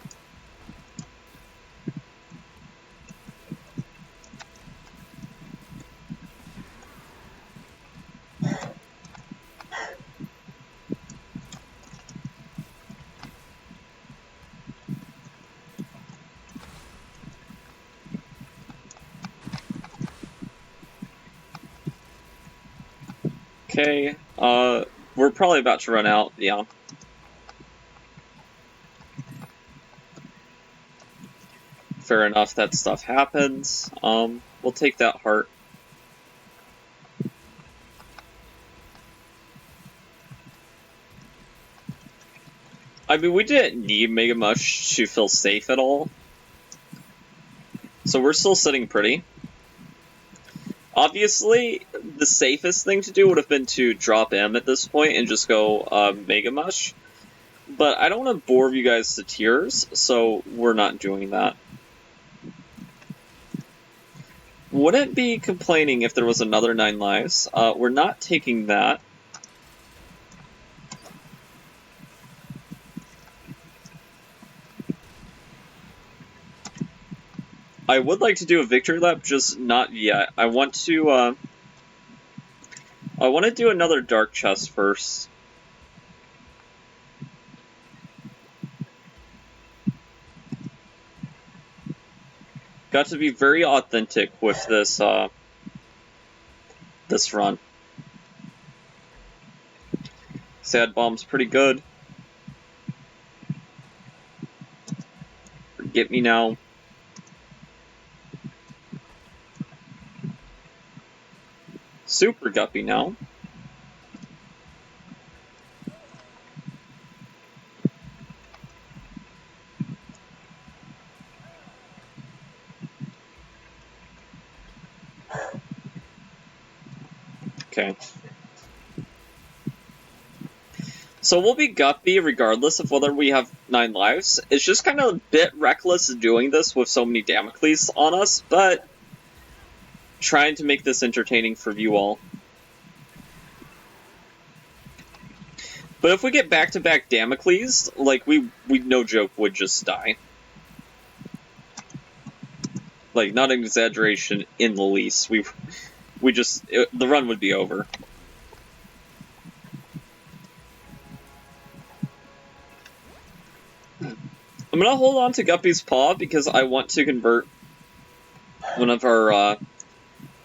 Okay, we're probably about to run out, yeah. Fair enough, that stuff happens. We'll take that heart. I mean, we didn't need Mega Mush to feel safe at all. So we're still sitting pretty. Obviously, the safest thing to do would have been to drop M at this point and just go Mega Mush. But I don't want to bore you guys to tears, so we're not doing that. Wouldn't be complaining if there was another 9 lives. We're not taking that. I would like to do a victory lap, just not yet. I want to do another dark chest first. Got to be very authentic with this this run. Sad Bomb's pretty good. Forget Me Now. Super Guppy now. Okay. So we'll be Guppy regardless of whether we have 9 lives. It's just kind of a bit reckless doing this with so many Damocles on us, but trying to make this entertaining for you all. But if we get back-to-back Damocles, like, we no joke would just die. Like, not an exaggeration in the least. The run would be over. I'm gonna hold on to Guppy's Paw because I want to convert one of our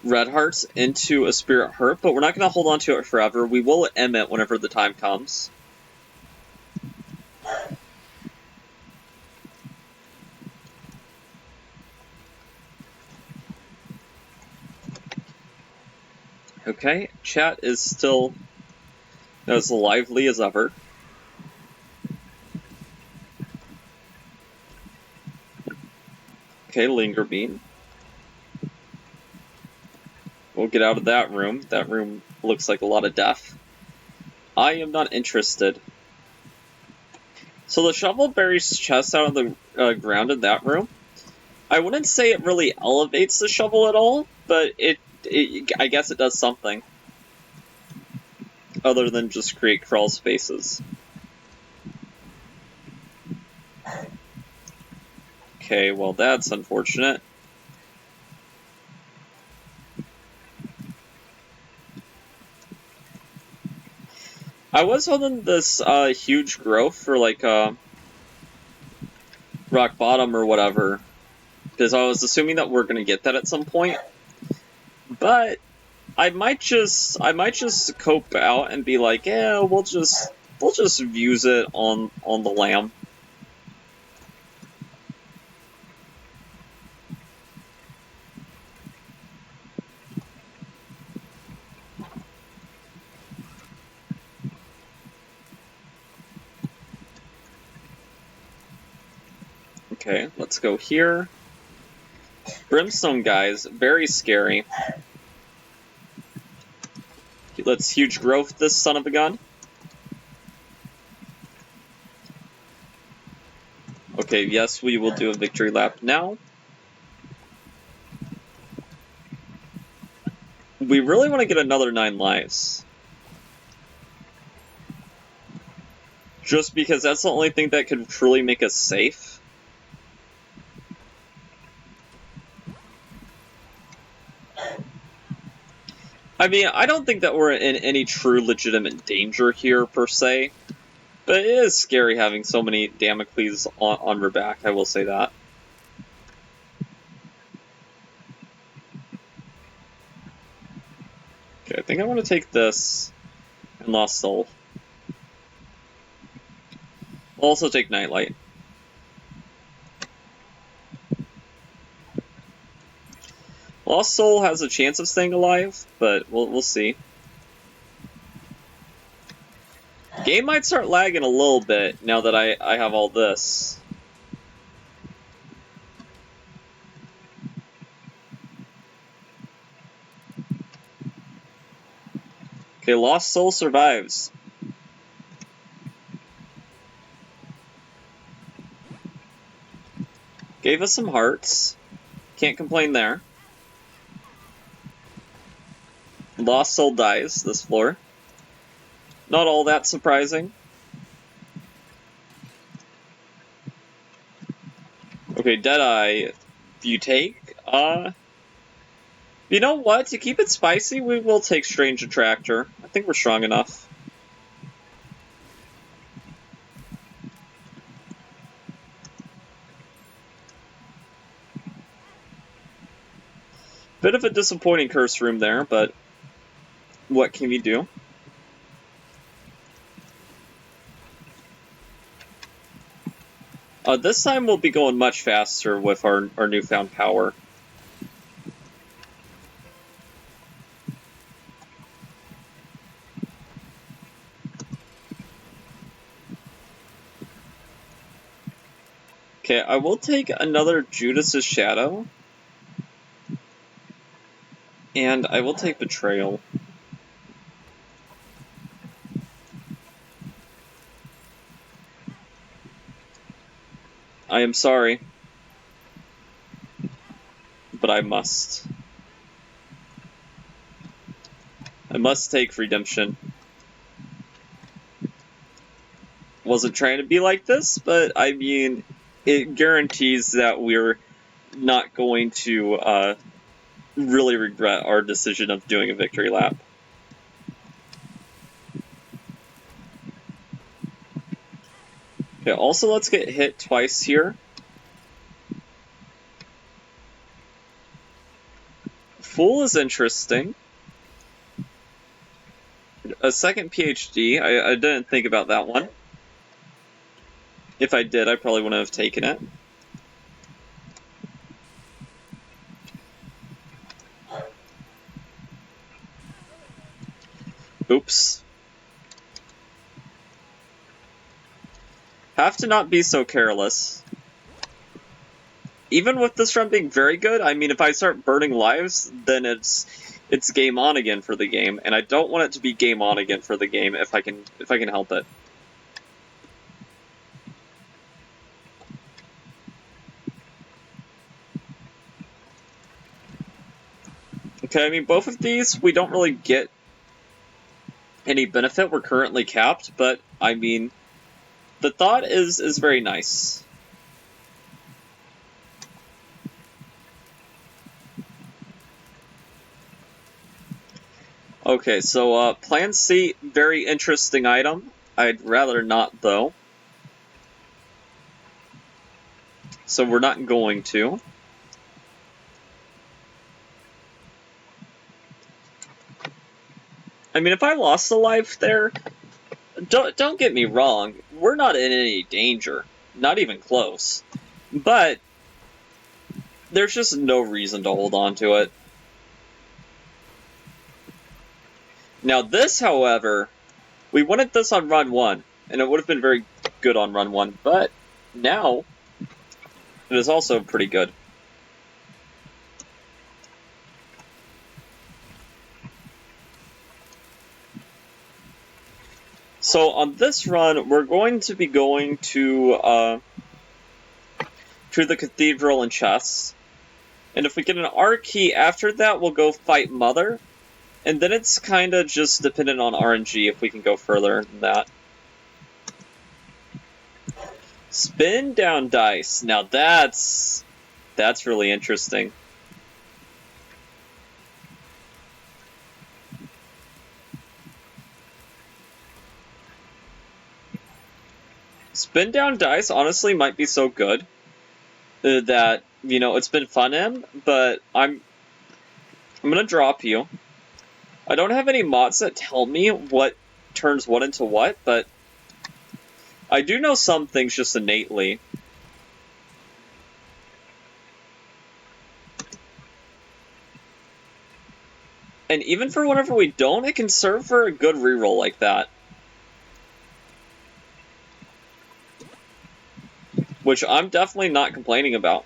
red hearts into a spirit heart, but we're not gonna hold on to it forever. We will end it whenever the time comes. Okay, chat is still as lively as ever. Okay, Linger Beam. We'll get out of that room. That room looks like a lot of death. I am not interested. So the shovel buries chests out of the ground in that room. I wouldn't say it really elevates the shovel at all, but I guess it does something. Other than just create crawl spaces. Okay, well that's unfortunate. I was holding this huge growth for like rock bottom or whatever, because I was assuming that we're gonna get that at some point. But I might just cope out and be like, yeah, we'll just use it on the lamb. Okay, let's go here. Brimstone guys, very scary. Let's huge growth this son of a gun. Okay, yes, we will do a victory lap now. We really want to get another 9 lives. Just because that's the only thing that could truly make us safe. I mean, I don't think that we're in any true legitimate danger here, per se. But it is scary having so many Damocles on your back, I will say that. Okay, I think I want to take this. And Lost Soul. We'll also take Nightlight. Lost Soul has a chance of staying alive, but we'll see. Game might start lagging a little bit now that I have all this. Okay, Lost Soul survives. Gave us some hearts. Can't complain there. Lost Soul dies this floor. Not all that surprising. Okay, Deadeye, you take. You know what? To keep it spicy, we will take Strange Attractor. I think we're strong enough. Bit of a disappointing curse room there, but what can we do? This time we'll be going much faster with our newfound power. Okay, I will take another Judas's Shadow. And I will take Betrayal. I am sorry. But I must. I must take Redemption. Wasn't trying to be like this, but I mean, it guarantees that we're not going to really regret our decision of doing a victory lap. Okay, also let's get hit twice here. Fool is interesting. A second PhD, I didn't think about that one. If I did, I probably wouldn't have taken it. Oops. Have to not be so careless. Even with this run being very good, I mean, if I start burning lives, then it's game on again for the game, and I don't want it to be game on again for the game if I can help it. Okay, I mean, both of these, we don't really get any benefit. We're currently capped, but, I mean, the thought is very nice. Okay, so, Plan C, very interesting item. I'd rather not, though. So we're not going to. I mean, if I lost a life there, don't get me wrong, we're not in any danger. Not even close. But there's just no reason to hold on to it. Now this, however, we wanted this on run 1, and it would have been very good on run 1, but now it is also pretty good. So on this run, we're going to be going to the Cathedral and Chess. And if we get an R key after that, we'll go fight Mother. And then it's kind of just dependent on RNG if we can go further than that. Spin down dice. Now that's really interesting. Spin down dice honestly might be so good that, you know, it's been fun in, but I'm gonna drop you. I don't have any mods that tell me what turns what into what, but I do know some things just innately. And even for whenever we don't, it can serve for a good reroll like that. Which I'm definitely not complaining about.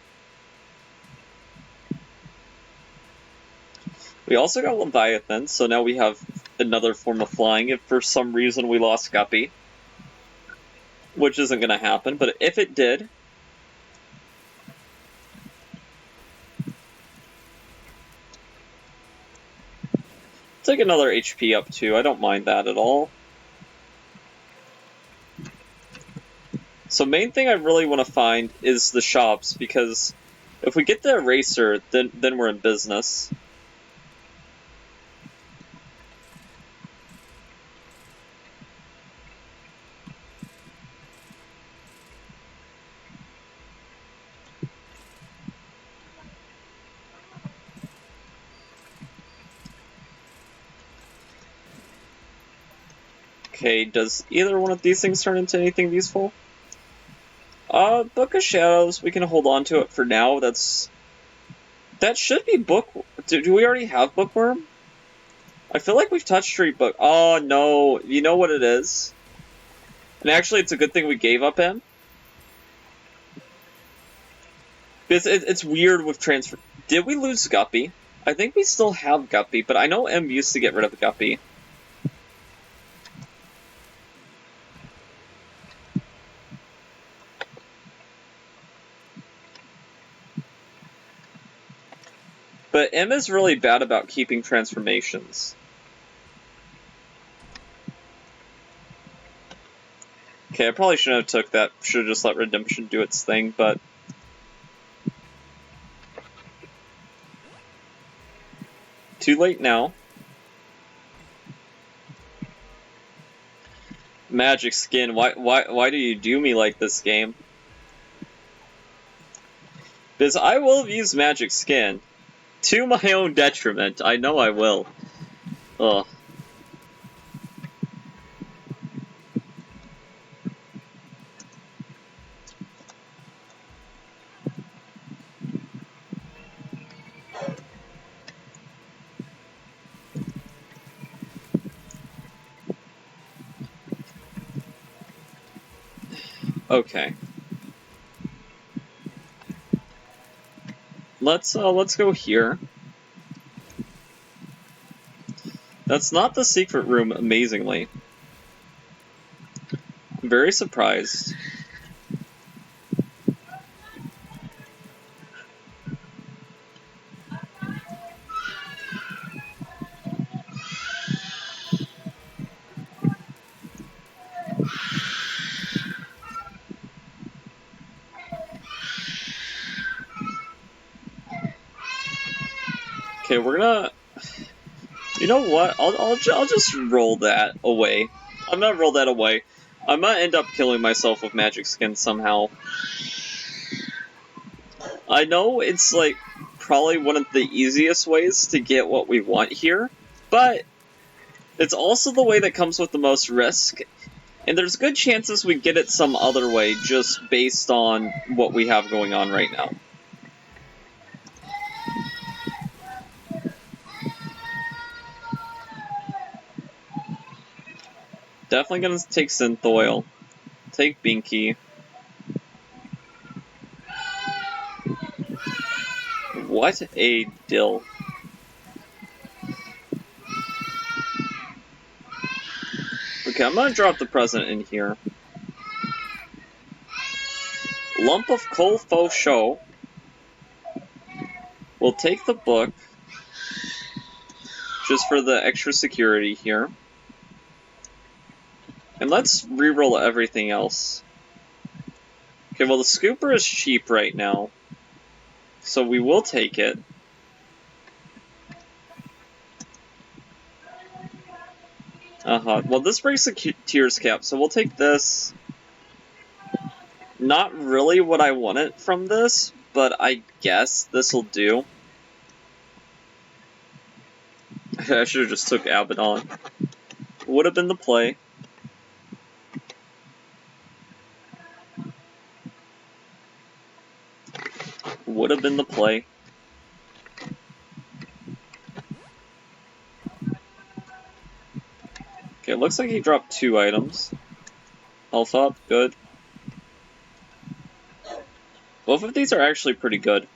We also got Leviathan, so now we have another form of flying if for some reason we lost Guppy. Which isn't going to happen, but if it did... Take another HP up too, I don't mind that at all. So main thing I really want to find is the shops, because if we get the eraser, then we're in business. Okay, does either one of these things turn into anything useful? Book of Shadows, we can hold on to it for now. That should be Book... Do we already have Bookworm? I feel like we've touched Street Book... Oh, no. You know what it is? And actually, it's a good thing we gave up him. Because it's weird with transfer... Did we lose Guppy? I think we still have Guppy, but I know M used to get rid of Guppy. But M is really bad about keeping transformations. Okay, I probably shouldn't have took that. Should have just let Redemption do its thing, but... Too late now. Magic Skin, why do you do me like this, game? Because I will have used Magic Skin. To my own detriment. I know I will. Ugh. Okay. Let's go here. That's not the secret room, amazingly. I'm very surprised. Okay, we're gonna... You know what? I'll just roll that away. I'm gonna roll that away. I might end up killing myself with Magic Skin somehow. I know it's, like, probably one of the easiest ways to get what we want here, but it's also the way that comes with the most risk, and there's good chances we get it some other way just based on what we have going on right now. Definitely gonna take Synth Oil. Take Binky. What a dill. Okay, I'm gonna drop the present in here. Lump of coal faux show. We'll take the book. Just for the extra security here. And let's reroll everything else. Okay, well the scooper is cheap right now. So we will take it. Well, this breaks the tears cap, so we'll take this. Not really what I wanted from this, but I guess this will do. I should have just took Abaddon. Would have been the play. Would have been the play. Okay, it looks like he dropped 2 items. Health up, good. Both of these are actually pretty good.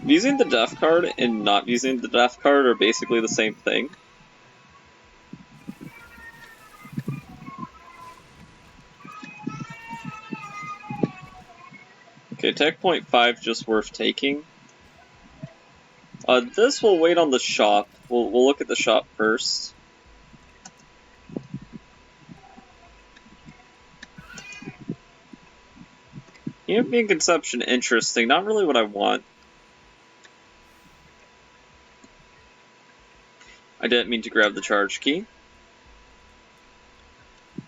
Using the death card and not using the death card are basically the same thing. Okay, tech point 5 just worth taking. This will wait on the shop. We'll look at the shop first. Ambient Conception, interesting. Not really what I want. I didn't mean to grab the charge key.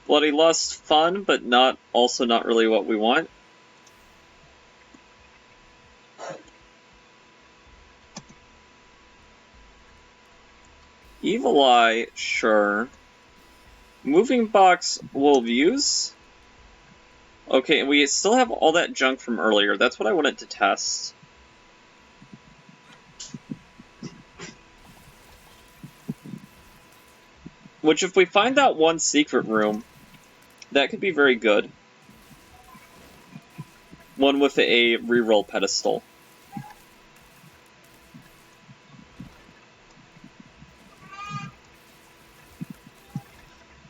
Bloody Lust, fun, but also not really what we want. Evil Eye, sure. Moving Box, we'll use. Okay, and we still have all that junk from earlier. That's what I wanted to test. Which, if we find that one secret room, that could be very good. One with a reroll pedestal.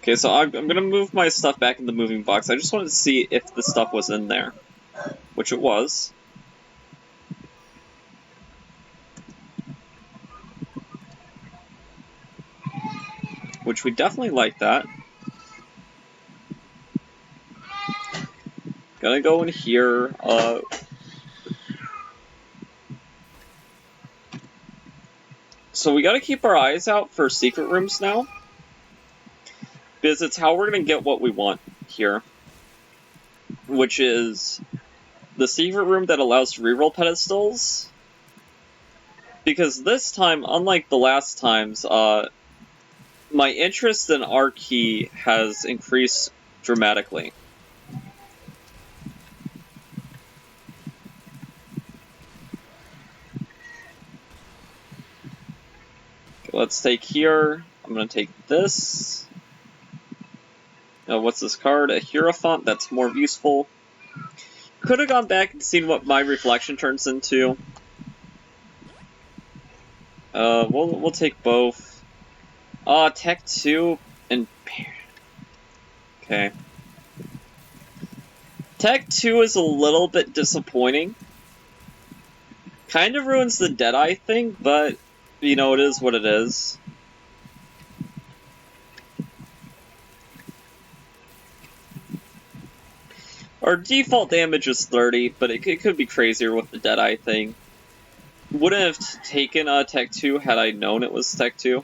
Okay, so I'm gonna move my stuff back in the moving box. I just wanted to see if the stuff was in there. Which it was. Which we definitely like that. Gonna go in here. So we gotta keep our eyes out for secret rooms now. Because it's how we're gonna get what we want here. Which is the secret room that allows reroll pedestals. Because this time, unlike the last times, my interest in R key has increased dramatically. Okay, let's take here. I'm going to take this. What's this card? A Hierophant. That's more useful. Could have gone back and seen what my reflection turns into. We'll take both. Tech 2 and... Okay. Tech 2 is a little bit disappointing. Kind of ruins the Deadeye thing, but, you know, it is what it is. Our default damage is 30, but it could be crazier with the Deadeye thing. Wouldn't have taken Tech 2 had I known it was Tech 2.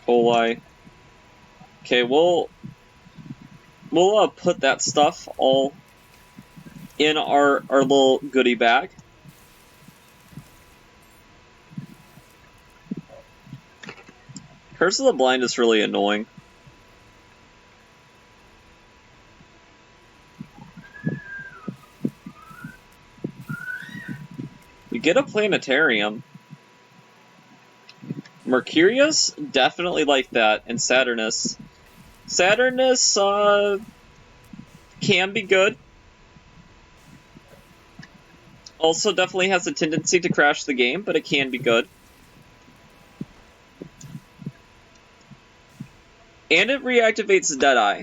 Coli. Okay, we'll put that stuff all in our little goodie bag. Curse of the Blind is really annoying. We get a planetarium. Mercurius, definitely like that, and Saturnus. Saturnus, can be good. Also definitely has a tendency to crash the game, but it can be good. And it reactivates Deadeye.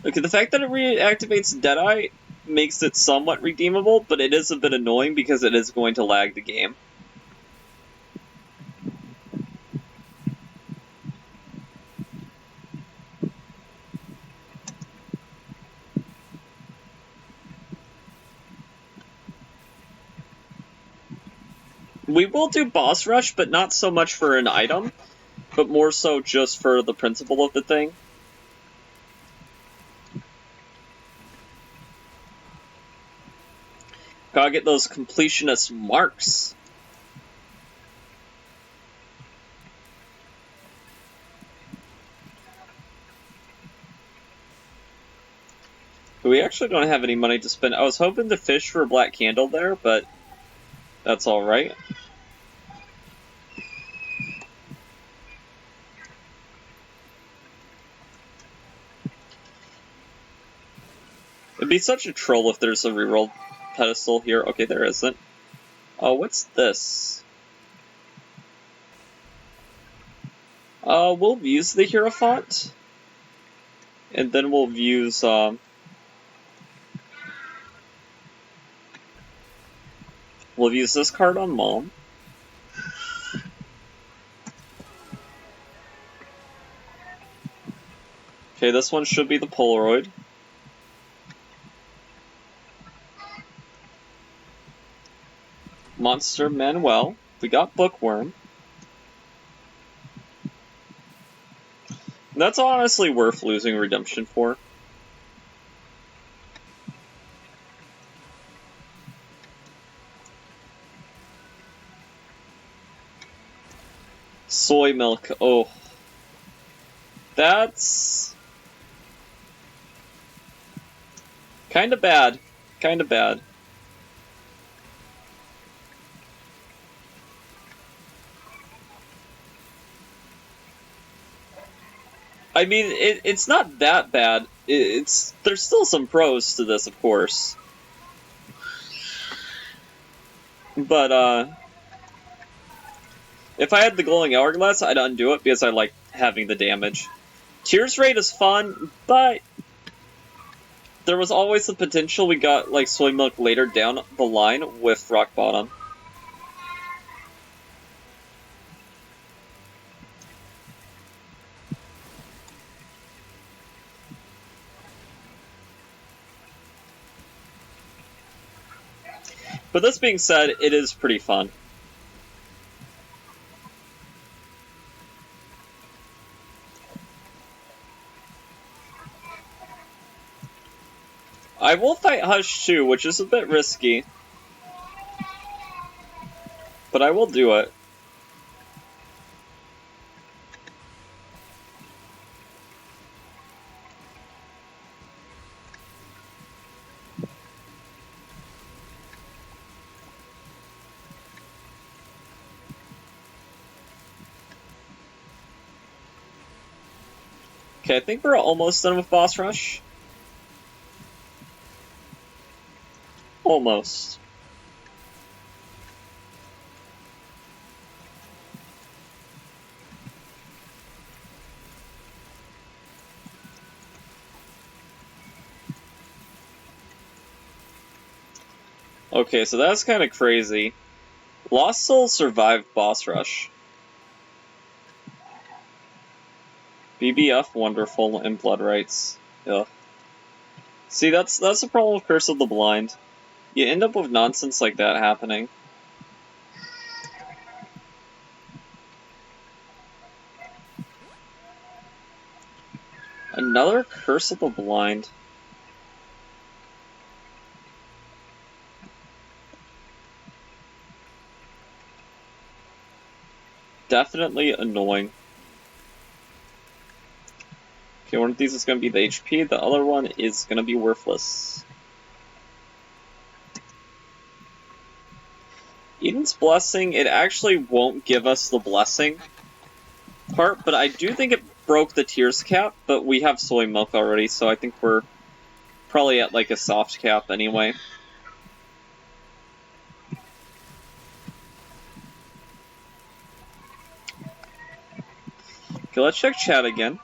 Okay, the fact that it reactivates Deadeye makes it somewhat redeemable, but it is a bit annoying because it is going to lag the game. We will do boss rush, but not so much for an item, but more so just for the principle of the thing. Gotta get those completionist marks. We actually don't have any money to spend. I was hoping to fish for a black candle there, but that's alright. It'd be such a troll if there's a reroll pedestal here. Okay, there isn't. Oh, what's this? We'll use the Hierophant. And then we'll use, we'll use this card on Mom. Okay, this one should be the Polaroid. Monster Manuel. We got Bookworm. That's honestly worth losing Redemption for. Soy milk. Oh. That's kinda bad. Kinda bad. I mean, it's not that bad. There's still some pros to this, of course. But, if I had the glowing hourglass, I'd undo it because I like having the damage. Tears Raid is fun, but there was always the potential we got, like, soy milk later down the line with Rock Bottom. But this being said, it is pretty fun. I will fight Hush too, which is a bit risky. But I will do it. Okay, I think we're almost done with Boss Rush. Almost. Okay, so that's kind of crazy. Lost Soul survived Boss Rush. BBF wonderful and Blood Rights. Ugh. See, that's the problem with Curse of the Blind. You end up with nonsense like that happening. Another Curse of the Blind. Definitely annoying. Okay, one of these is going to be the HP, the other one is going to be worthless. Eden's Blessing, it actually won't give us the blessing part, but I do think it broke the tears cap, but we have soy milk already, so I think we're probably at like a soft cap anyway. Okay, let's check chat again.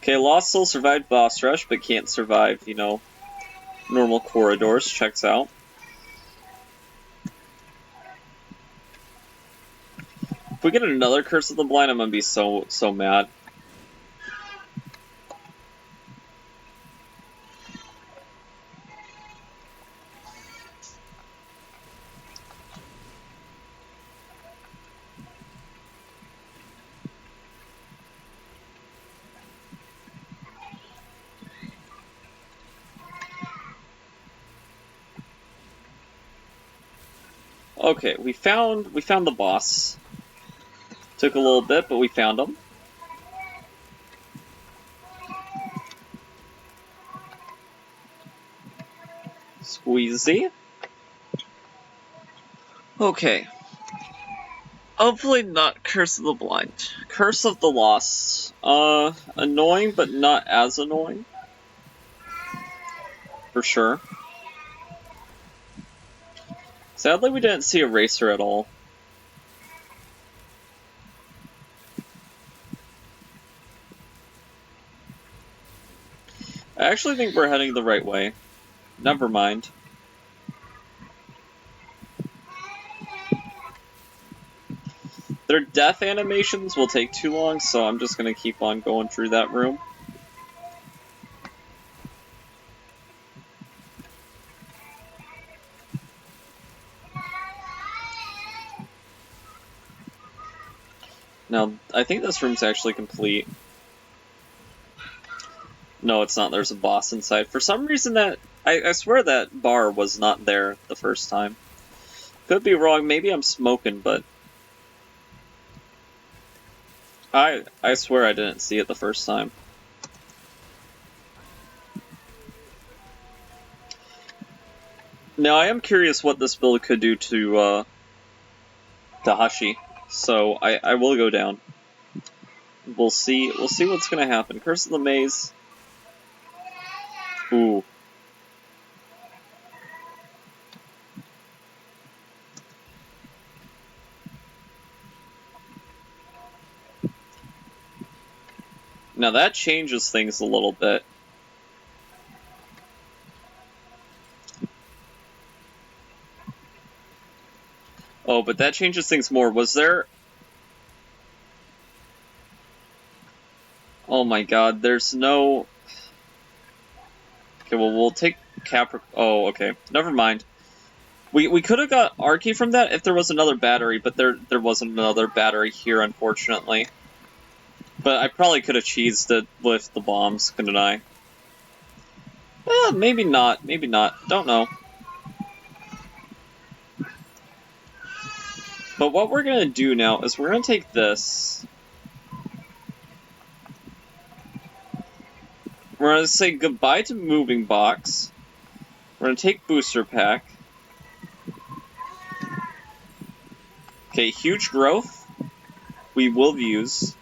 Okay, Lost Soul survived Boss Rush, but can't survive, you know, normal corridors. Checks out. If we get another Curse of the Blind, I'm gonna be so mad. Okay, we found the boss. Took a little bit, but we found him. Squeezy. Okay. Hopefully not Curse of the Blind. Curse of the Lost. Annoying, but not as annoying. For sure. Sadly, we didn't see a racer at all. I actually think we're heading the right way. Never mind. Their death animations will take too long, so I'm just gonna keep on going through that room. Now, I think this room's actually complete. No, it's not. There's a boss inside. For some reason that... I swear that bar was not there the first time. Could be wrong. Maybe I'm smoking, but... I swear I didn't see it the first time. Now, I am curious what this build could do to Hashi. So, I will go down. We'll see what's gonna happen. Curse of the Maze... Ooh. Now that changes things a little bit. Oh, but that changes things more. Was there... Oh my god, there's no... Okay, well, we'll take Oh, okay. Never mind. We could have got Arky from that if there was another battery, but there wasn't another battery here, unfortunately. But I probably could have cheesed it with the bombs, couldn't I? Maybe not. Maybe not. Don't know. But what we're gonna do now is we're gonna take this. We're gonna say goodbye to Moving Box. We're gonna take Booster Pack. Okay, Huge Growth. We will use.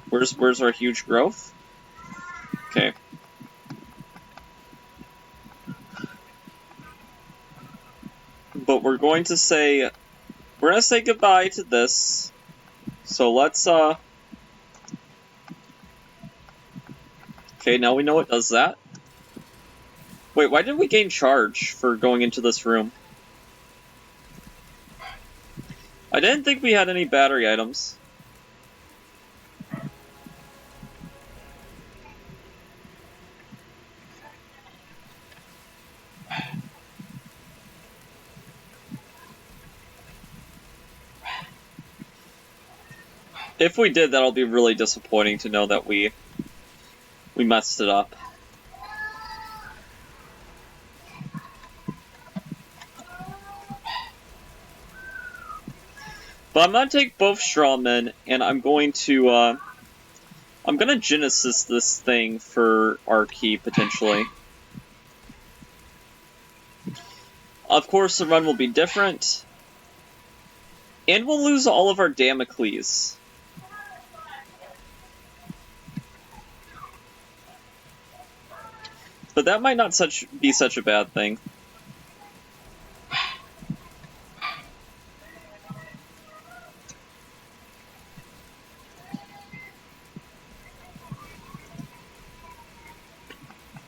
Where's our Huge Growth? Okay. But we're going to say... We're gonna say goodbye to this. So let's, Okay, now we know it does that. Wait, why did we gain charge for going into this room? I didn't think we had any battery items. If we did, that'll be really disappointing to know that we messed it up. But I'm gonna take both strawmen, and I'm going to, I'm gonna Genesis this thing for our key, potentially. Of course, the run will be different. And we'll lose all of our Damocles. But that might not be such a bad thing.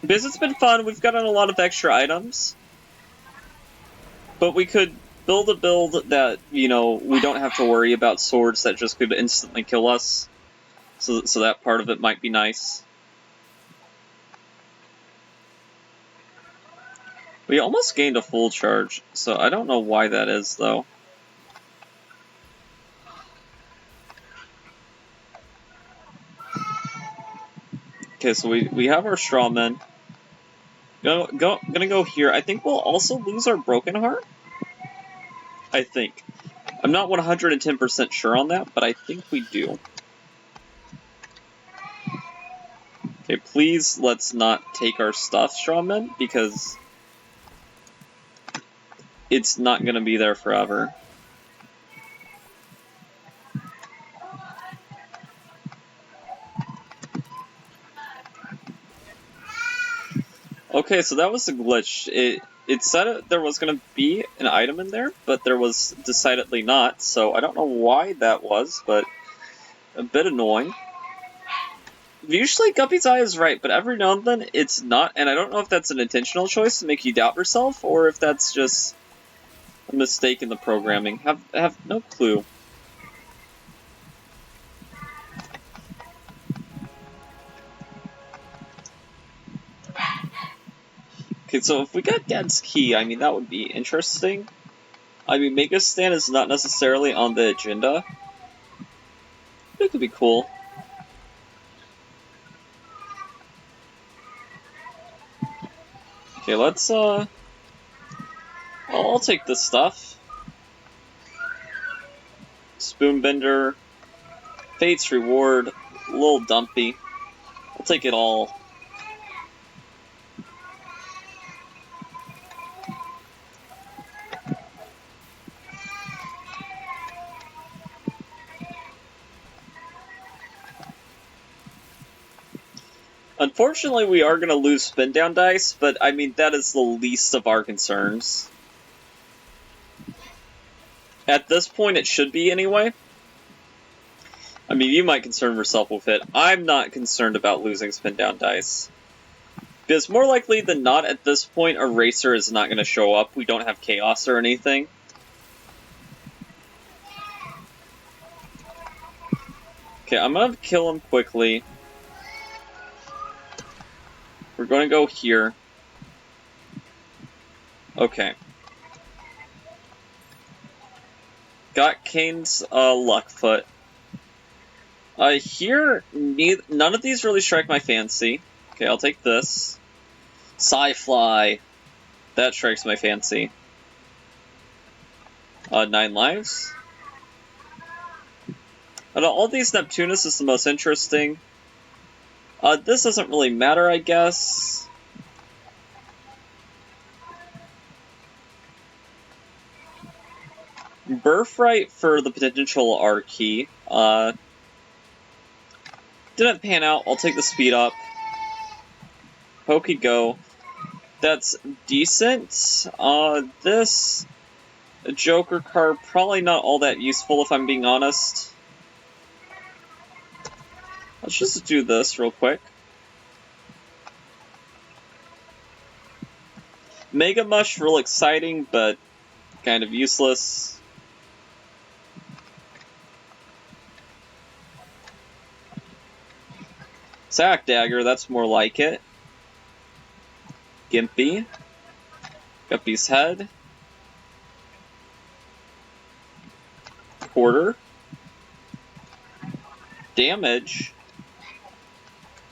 Because it's been fun, we've gotten a lot of extra items. But we could build a build that, you know, we don't have to worry about swords that just could instantly kill us. So that part of it might be nice. We almost gained a full charge, so I don't know why that is, though. Okay, so we have our straw men. Gonna go here. I think we'll also lose our broken heart. I think. I'm not 110% sure on that, but I think we do. Okay, please let's not take our stuff, straw men, because it's not gonna be there forever. Okay, so that was a glitch. It said there was going to be an item in there, but there was decidedly not, so I don't know why that was, but a bit annoying. Usually Guppy's Eye is right, but every now and then it's not, and I don't know if that's an intentional choice to make you doubt yourself, or if that's just a mistake in the programming. Have no clue. Okay, so if we got Gad's Key, I mean, that would be interesting. I mean, Mega Stan is not necessarily on the agenda. But it could be cool. Okay, let's, I'll take this stuff. Spoonbender, Fate's Reward, a little dumpy. I'll take it all. Unfortunately, we are going to lose spin down dice, but I mean, that is the least of our concerns. At this point, it should be anyway. I mean, you might concern yourself with it. I'm not concerned about losing spin down dice. Because more likely than not, at this point, Eraser is not going to show up. We don't have Chaos or anything. Okay, I'm going to kill him quickly. We're going to go here. Okay. Got Kane's luck foot. Here, none of these really strike my fancy. Okay, I'll take this. Sci-Fly. That strikes my fancy. 9 lives. Out of all these, Neptunus is the most interesting. This doesn't really matter, I guess. Birthright for the potential R key. Didn't pan out. I'll take the speed up. Pokego. That's decent. This Joker card, probably not all that useful if I'm being honest. Let's just do this real quick. Mega Mush, real exciting, but kind of useless. Sack Dagger, that's more like it. Gimpy. Guppy's Head. Quarter. Damage.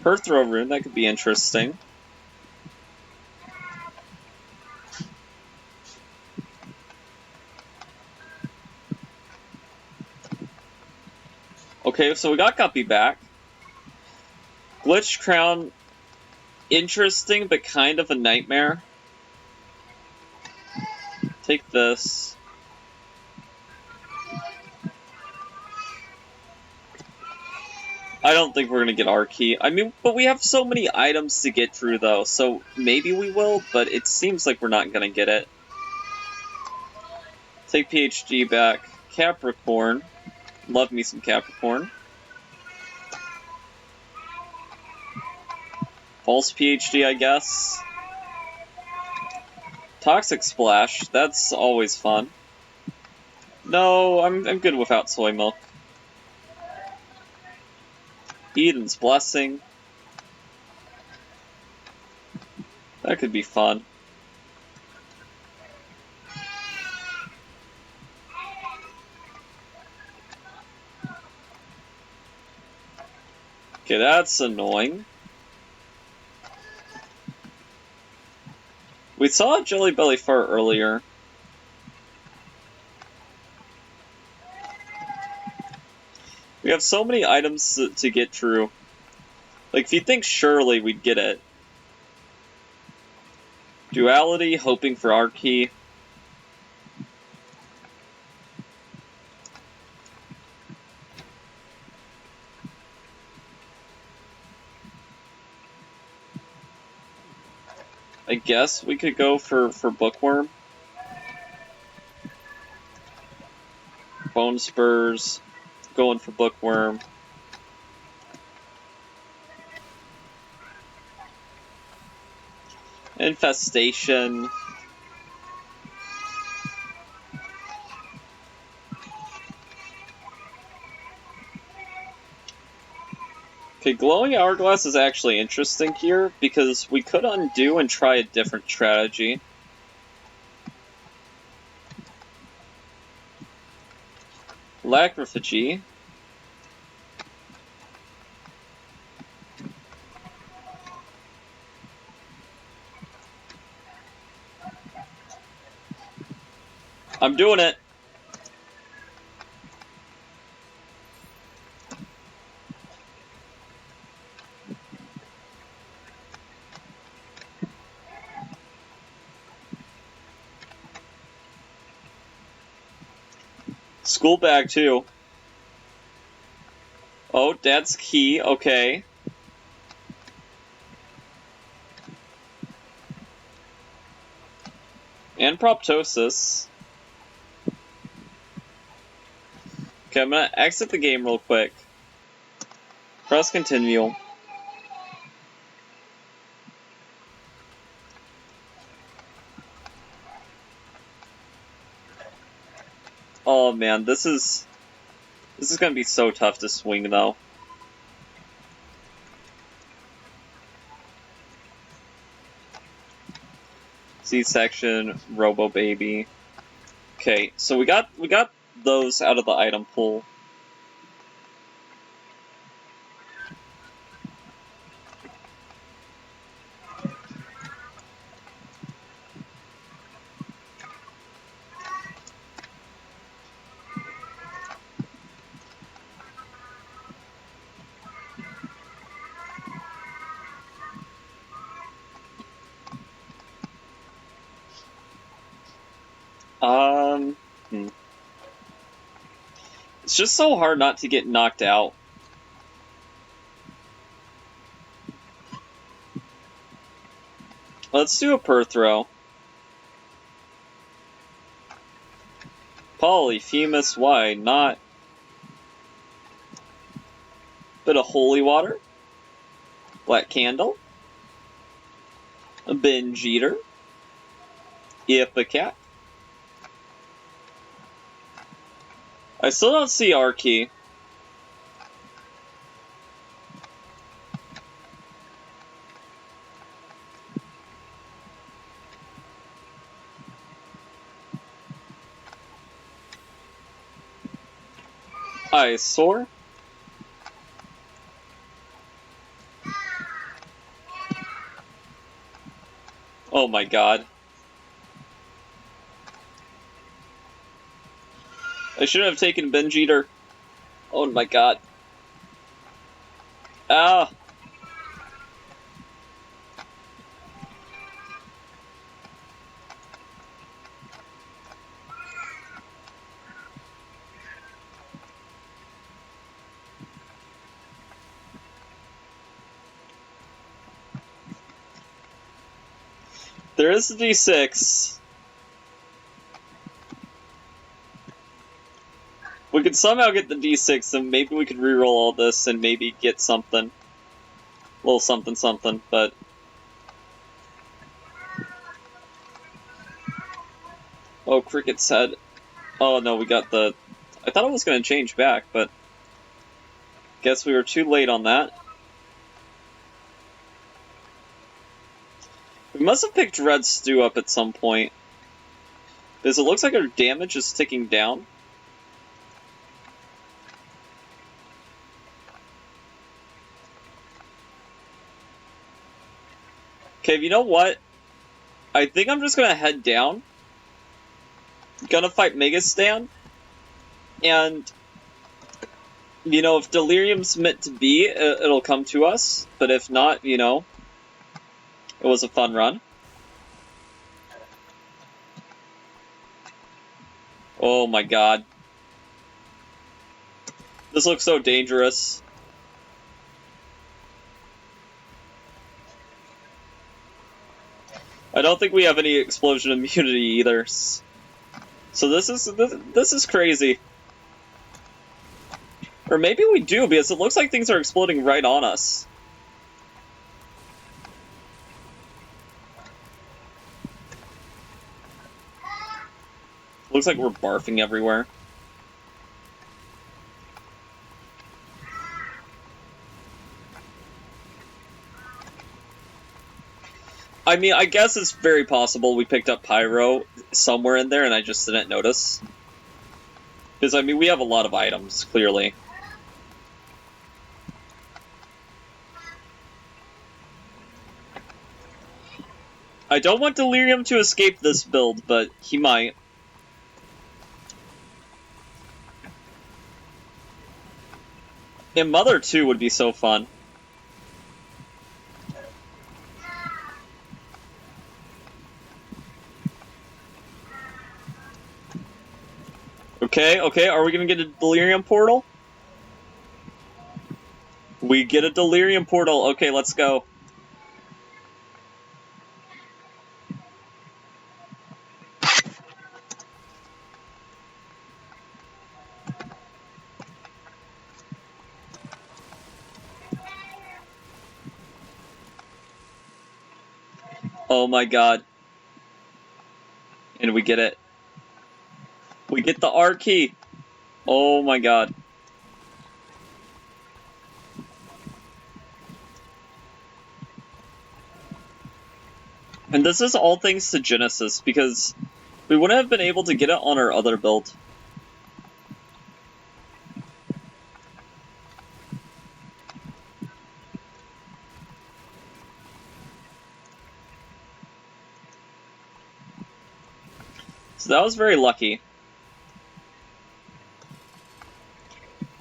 Earth Throw Rune, that could be interesting. Okay, so we got Guppy back. Glitch Crown, interesting, but kind of a nightmare. Take this. I don't think we're gonna get our key. I mean, but we have so many items to get through, though, so maybe we will, but it seems like we're not gonna get it. Take PhD back. Capricorn. Love me some Capricorn. False PhD, I guess. Toxic Splash. That's always fun. No, I'm good without soy milk. Eden's Blessing. That could be fun. Okay, that's annoying. We saw a Jelly Belly fart earlier. We have so many items to get through. Like, if you think surely we'd get it. Duality, hoping for our key. I guess we could go for Bookworm. Bone Spurs. Going for Bookworm. Infestation. Okay, Glowing Hourglass is actually interesting here, because we could undo and try a different strategy. Lacrophagy. I'm doing it! School bag, too. Oh, Dad's key, okay. And Proptosis. Okay, I'm gonna exit the game real quick. Press continue. Oh man, this is gonna be so tough to swing though. C-section, Robo Baby. Okay, so we got those out of the item pool. It's just so hard not to get knocked out. Let's do a per throw. Polyphemus, why not? Bit of holy water. Black candle. A binge eater. Ipecac. I still don't see our key. Eyesore. Oh my god. I should have taken binge eater. Oh my god. Ah! There is a D6. We could somehow get the D6 and maybe we could reroll all this and maybe get something. A little something something, but... Oh, Cricket's head. Oh no, we got the... I thought it was going to change back, but... Guess we were too late on that. We must have picked Red Stew up at some point. Because it looks like our damage is ticking down. Okay, you know what? I think I'm just gonna head down. Gonna fight Megastan. And, you know, if Delirium's meant to be, it'll come to us. But if not, you know, it was a fun run. Oh my god. This looks so dangerous. I don't think we have any explosion immunity either. So this is crazy. Or maybe we do, because it looks like things are exploding right on us. Looks like we're barfing everywhere. I mean, I guess it's very possible we picked up Pyro somewhere in there and I just didn't notice. Because, I mean, we have a lot of items, clearly. I don't want Delirium to escape this build, but he might. And Mother 2 would be so fun. Okay, are we gonna get a Delirium portal? We get a Delirium portal. Okay, let's go. Oh my god. And we get it. We get the R key. Oh my god. And this is all thanks to Genesis, because we wouldn't have been able to get it on our other build. So that was very lucky.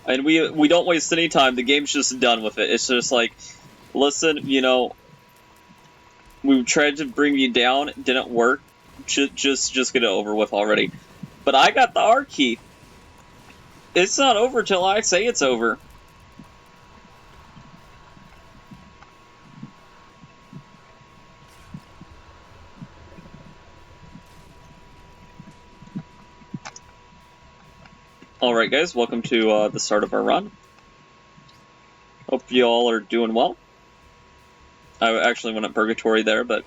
And we don't waste any time, the game's just done with it. It's just like, listen, you know, we tried to bring you down, it didn't work. Just get it over with already. But I got the R key. It's not over till I say it's over. Alright guys, welcome to the start of our run. Hope you all are doing well. I actually went at Purgatory there, but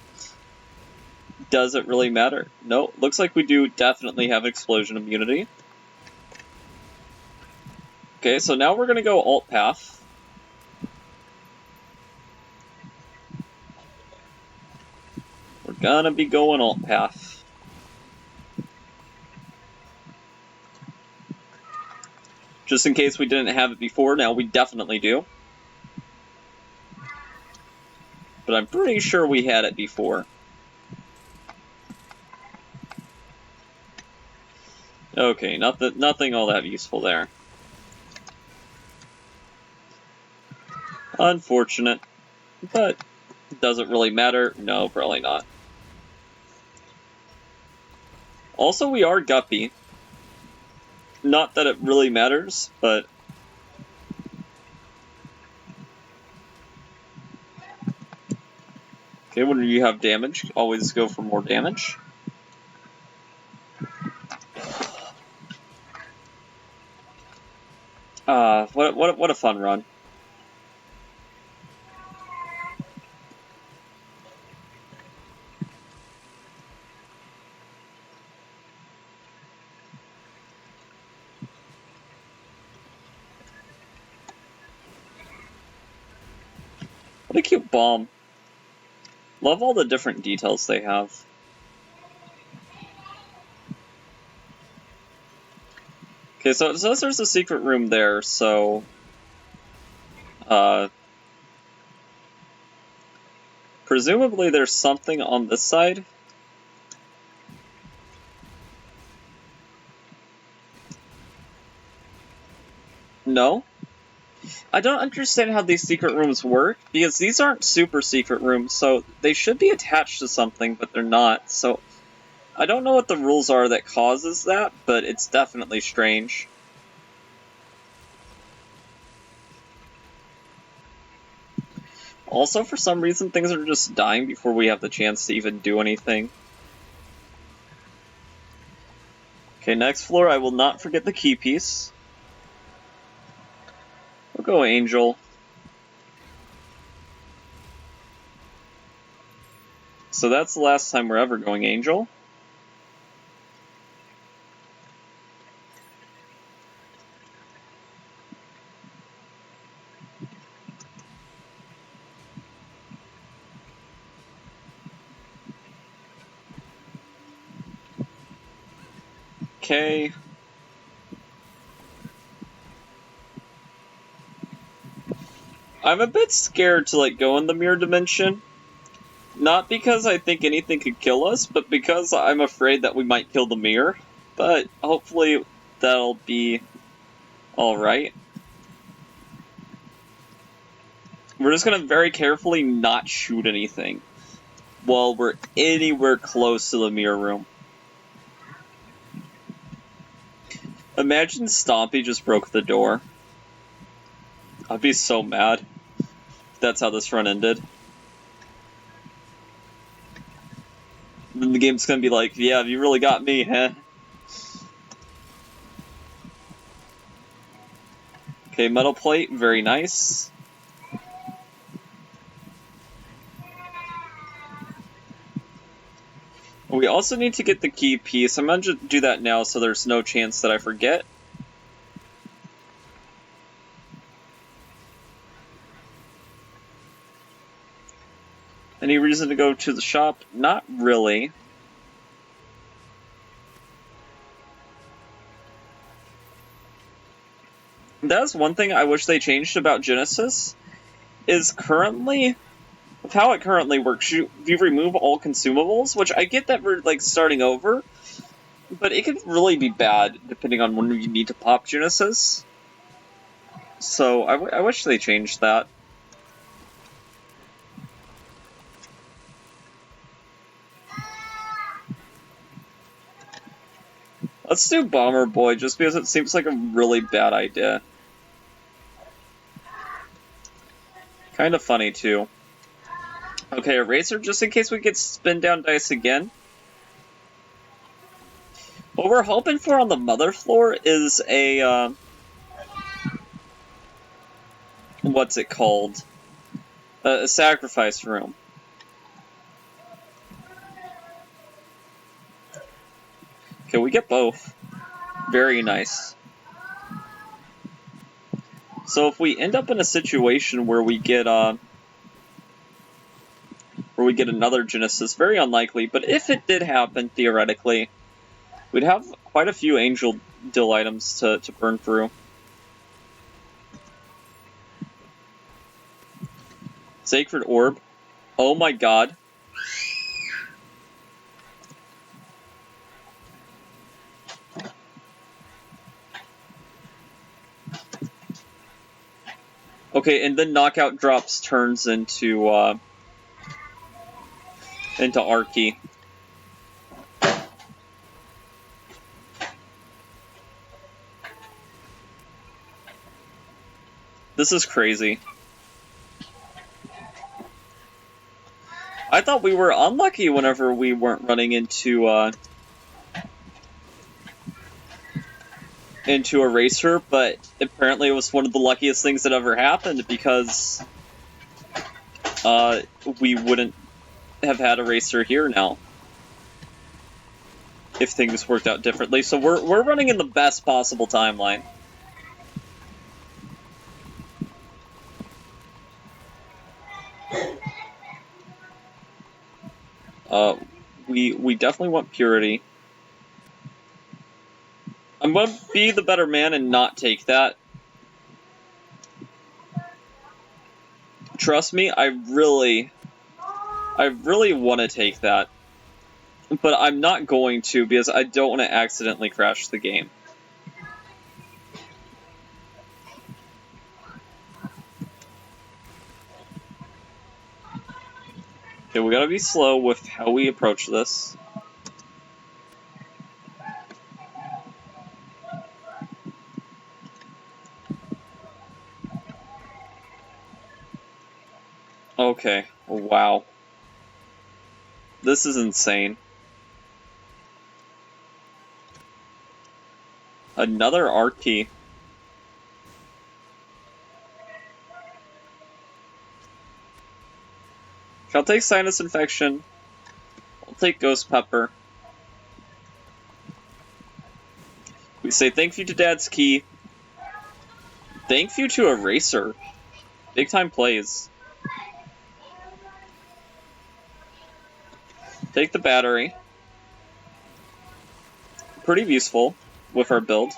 does it really matter? No, looks like we do definitely have explosion immunity. Okay, so now we're gonna go alt path. We're gonna be going alt path. Just in case we didn't have it before, now we definitely do. But I'm pretty sure we had it before. Okay, nothing all that useful there. Unfortunate. But does it really matter? No, probably not. Also, we are Guppy. Not that it really matters, but... Okay, when you have damage, always go for more damage. What a fun run. What a cute bomb. Love all the different details they have. Okay, so it says there's a secret room there, so... presumably there's something on this side. No? I don't understand how these secret rooms work, because these aren't super secret rooms, so they should be attached to something, but they're not, so... I don't know what the rules are that causes that, but it's definitely strange. Also, for some reason, things are just dying before we have the chance to even do anything. Okay, next floor, I will not forget the key piece. We'll go Angel. So that's the last time we're ever going Angel. Okay. I'm a bit scared to, like, go in the mirror dimension. Not because I think anything could kill us, but because I'm afraid that we might kill the mirror. But hopefully that'll be alright. We're just gonna very carefully not shoot anything while we're anywhere close to the mirror room. Imagine Stompy just broke the door. I'd be so mad if that's how this run ended. Then the game's gonna be like, yeah, you really got me, huh? Okay, metal plate, very nice. We also need to get the key piece. I'm gonna just do that now so there's no chance that I forget. Any reason to go to the shop? Not really. That's one thing I wish they changed about Genesis, is currently, with how it currently works, you remove all consumables, which I get that we're, like, starting over, but it could really be bad depending on when you need to pop Genesis. So I wish they changed that. Let's do Bomber Boy, just because it seems like a really bad idea. Kind of funny, too. Okay, Eraser, just in case we get spin down dice again. What we're hoping for on the mother floor is a, what's it called? A sacrifice room. Okay, we get both. Very nice. So if we end up in a situation where we get another Genesis, very unlikely, but if it did happen, theoretically, we'd have quite a few Angel Dill items to burn through. Sacred Orb. Oh my god. Okay, and then Knockout Drops turns into Arky. This is crazy. I thought we were unlucky whenever we weren't running into Eraser, but apparently it was one of the luckiest things that ever happened because we wouldn't have had Eraser here now if things worked out differently. So we're running in the best possible timeline. We definitely want purity. I'm gonna be the better man and not take that. Trust me, I really want to take that. But I'm not going to because I don't want to accidentally crash the game. Okay, we gotta be slow with how we approach this. Okay, wow. This is insane. Another art key. I'll take sinus infection. I'll take ghost pepper. We say thank you to Dad's key. Thank you to Eraser. Big time plays. Take the battery. Pretty useful with our build.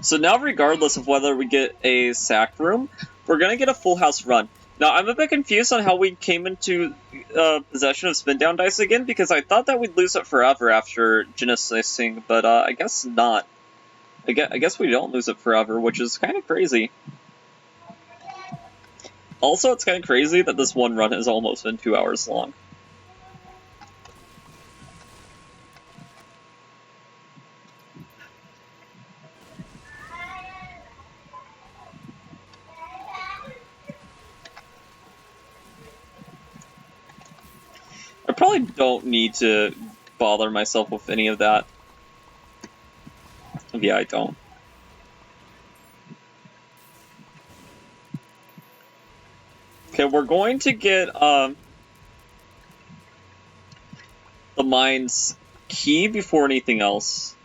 So now, regardless of whether we get a sack room, we're going to get a full house run. Now, I'm a bit confused on how we came into possession of spin down dice again, because I thought that we'd lose it forever after Genesising, but I guess not. I guess we don't lose it forever, which is kind of crazy. Also, it's kind of crazy that this one run has almost been 2 hours long. I probably don't need to bother myself with any of that. Yeah, I don't. Okay, we're going to get the mine's key before anything else.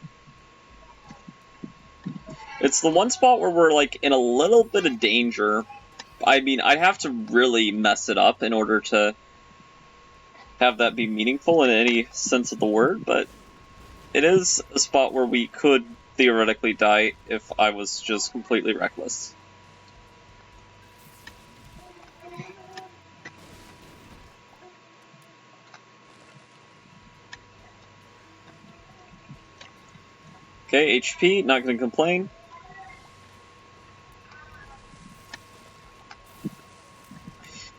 It's the one spot where we're like in a little bit of danger. I mean, I'd have to really mess it up in order to have that be meaningful in any sense of the word, but it is a spot where we could theoretically die if I was just completely reckless. Okay, HP, not gonna complain.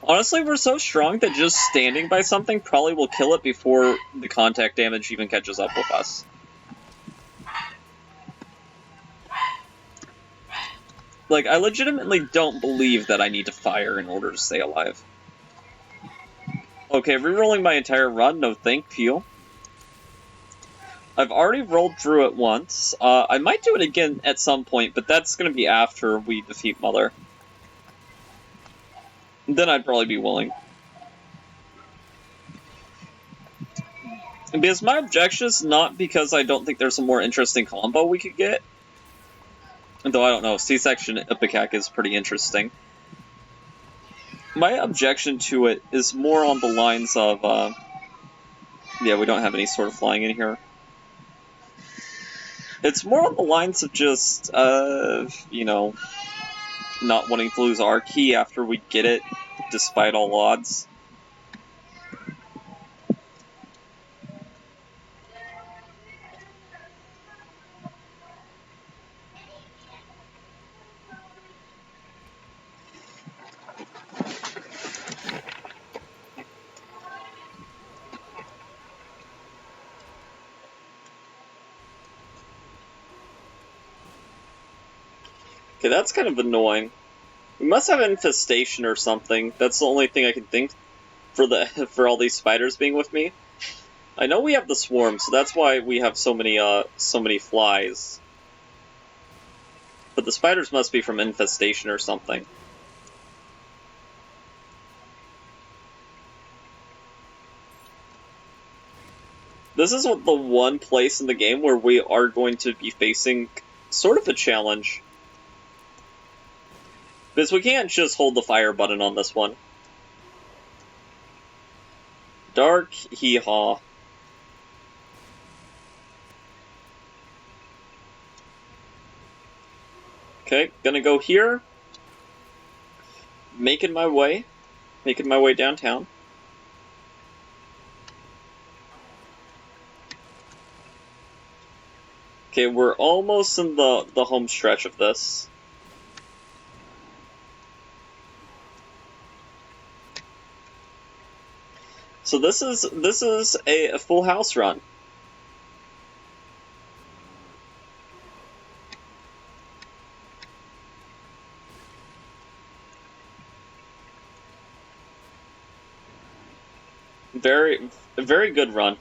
Honestly, we're so strong that just standing by something probably will kill it before the contact damage even catches up with us. Like, I legitimately don't believe that I need to fire in order to stay alive. Okay, rerolling my entire run, no thank you. I've already rolled through it once. I might do it again at some point, but that's going to be after we defeat Mother. Then I'd probably be willing. And because my objection is not because I don't think there's a more interesting combo we could get. Though I don't know, C-section Ipecac is pretty interesting. My objection to it is more on the lines of, yeah, we don't have any sort of flying in here. It's more on the lines of just, you know, not wanting to lose our key after we get it, despite all odds. Okay, that's kind of annoying. We must have infestation or something. That's the only thing I can think for all these spiders being with me. I know we have the swarm, so that's why we have so many flies. But the spiders must be from infestation or something. This is the one place in the game where we are going to be facing sort of a challenge. Because we can't just hold the fire button on this one. Dark hee-haw. Okay, gonna go here. Making my way downtown. Okay, we're almost in the home stretch of this. So this is a full house run. Very good run.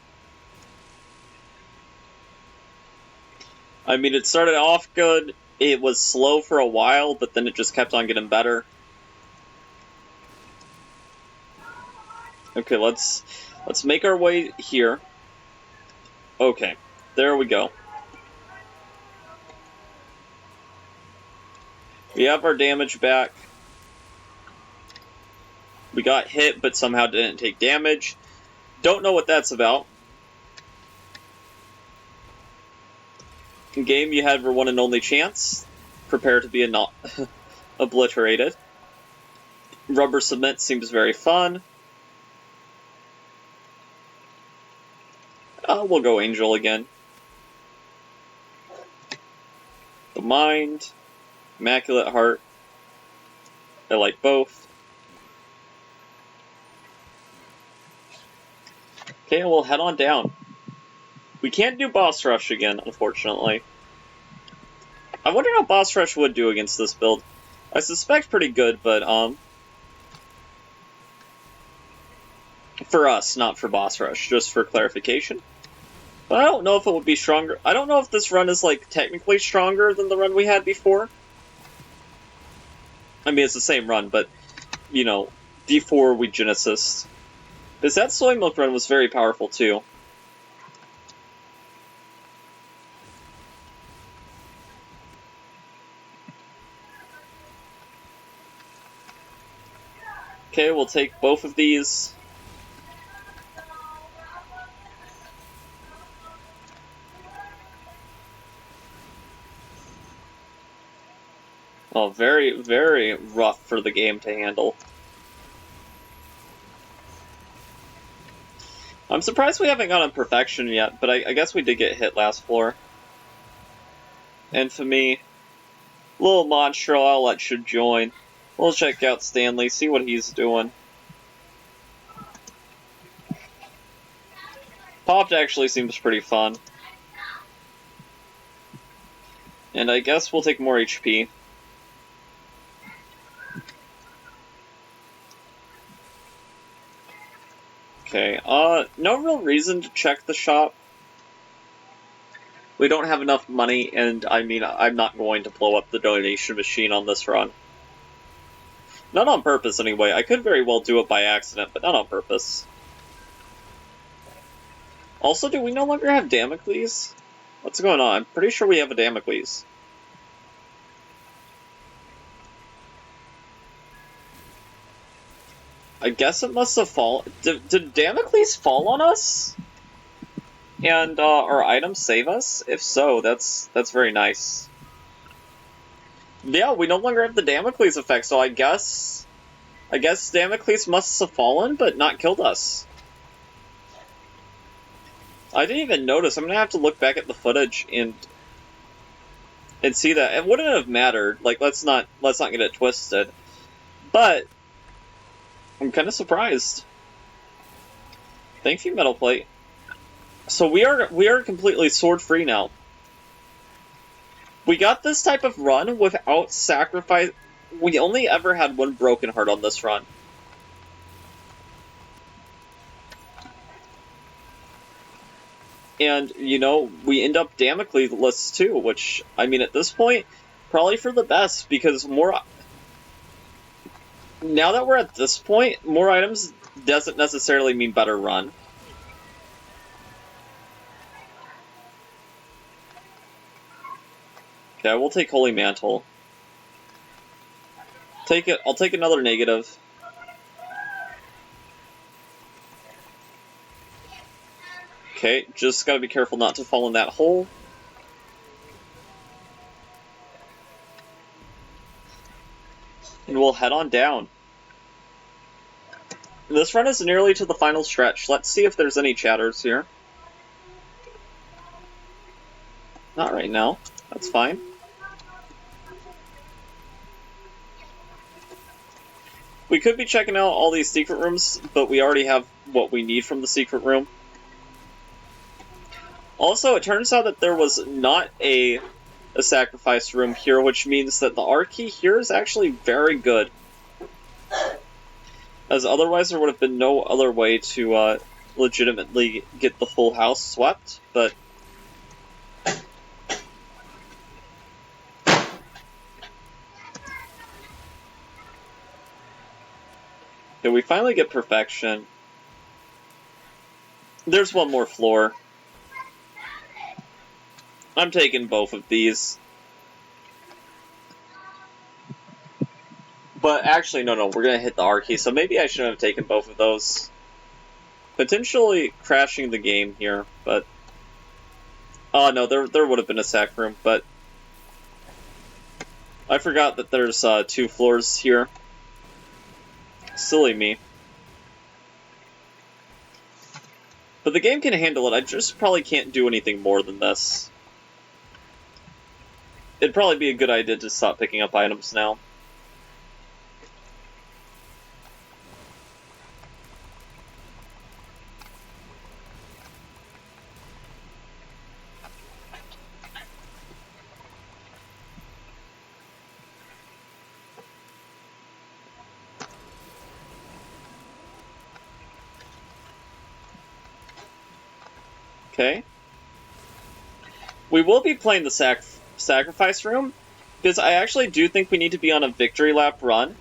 I mean, it started off good. It was slow for a while, but then it just kept on getting better. Okay, let's make our way here. Okay, there we go. We have our damage back. We got hit, but somehow didn't take damage. Don't know what that's about. In game, you had your one and only chance. Prepare to be not obliterated. Rubber cement seems very fun. We'll go Angel again. The Mind. Immaculate Heart. I like both. Okay, we'll head on down. We can't do Boss Rush again, unfortunately. I wonder how Boss Rush would do against this build. I suspect pretty good, but, for us, not for Boss Rush, just for clarification. But I don't know if it would be stronger. I don't know if this run is, like, technically stronger than the run we had before. I mean, it's the same run, but, you know, D4 we Genesis. Because that soy milk run was very powerful, too. Okay, we'll take both of these. Oh, very, very rough for the game to handle. I'm surprised we haven't gotten perfection yet, but I guess we did get hit last floor. And for me, little Monstro, I'll let you join. We'll check out Stanley, see what he's doing. Popped actually seems pretty fun. And I guess we'll take more HP. Okay, no real reason to check the shop. We don't have enough money, and I mean, I'm not going to blow up the donation machine on this run. Not on purpose, anyway. I could very well do it by accident, but not on purpose. Also, do we no longer have Damocles? What's going on? I'm pretty sure we have a Damocles. I guess it must have fallen. Did Damocles fall on us? And our items save us? If so, that's very nice. Yeah, we no longer have the Damocles effect, so I guess Damocles must have fallen, but not killed us. I didn't even notice. I'm gonna have to look back at the footage and see that. It wouldn't have mattered. Like, let's not get it twisted. But I'm kind of surprised. Thank you, Metal Plate. So we are completely sword free now. We got this type of run without sacrifice. We only ever had one broken heart on this run. And, you know, we end up Damocles too, which, I mean, at this point, probably for the best, because more... Now that we're at this point, more items doesn't necessarily mean better run. Okay, we'll take Holy Mantle. Take it. I'll take another negative. Okay, just gotta be careful not to fall in that hole. And we'll head on down. This run is nearly to the final stretch. Let's see if there's any chatters here. Not right now. That's fine. We could be checking out all these secret rooms, but we already have what we need from the secret room. Also, it turns out that there was not a sacrifice room here, which means that the R key here is actually very good. As otherwise there would have been no other way to legitimately get the full house swept, but... Okay, we finally get perfection. There's one more floor. I'm taking both of these. But actually, no, we're gonna hit the R key, so maybe I shouldn't have taken both of those. Potentially crashing the game here, but... Oh, no, there would have been a sack room, but... I forgot that there's 2 floors here. Silly me. But the game can handle it, I just probably can't do anything more than this. It'd probably be a good idea to stop picking up items now. Okay. We will be playing the sacrifice room, because I actually do think we need to be on a victory lap run,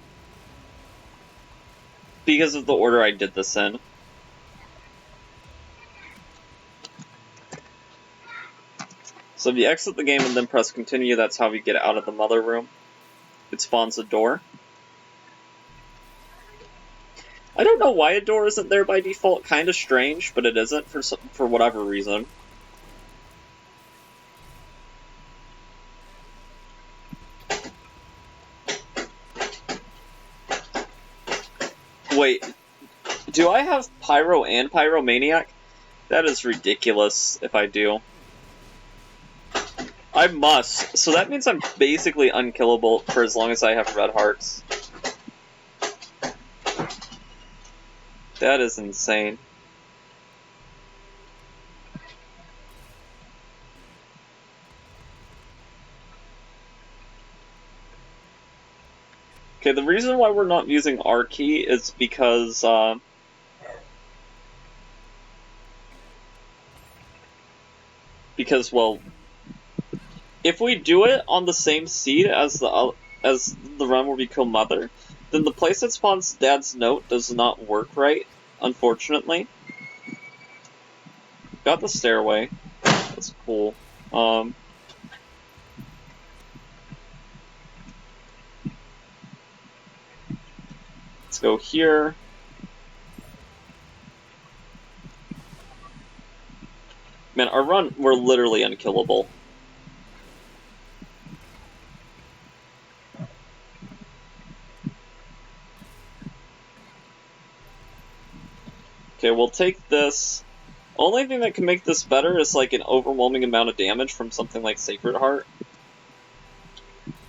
because of the order I did this in. So if you exit the game and then press continue, that's how we get out of the mother room. It spawns a door. I don't know why a door isn't there by default, kind of strange, but it isn't for whatever reason. Wait, do I have Pyro and Pyromaniac? That is ridiculous if I do. I must, so that means I'm basically unkillable for as long as I have red hearts. That is insane. Okay, the reason why we're not using R key is because, well, if we do it on the same seed as the run where we kill Mother, then the place that spawns Dad's note does not work right, unfortunately. Got the stairway. That's cool. Let's go here. Man, our run, we're literally unkillable. Okay, we'll take this. Only thing that can make this better is like an overwhelming amount of damage from something like Sacred Heart.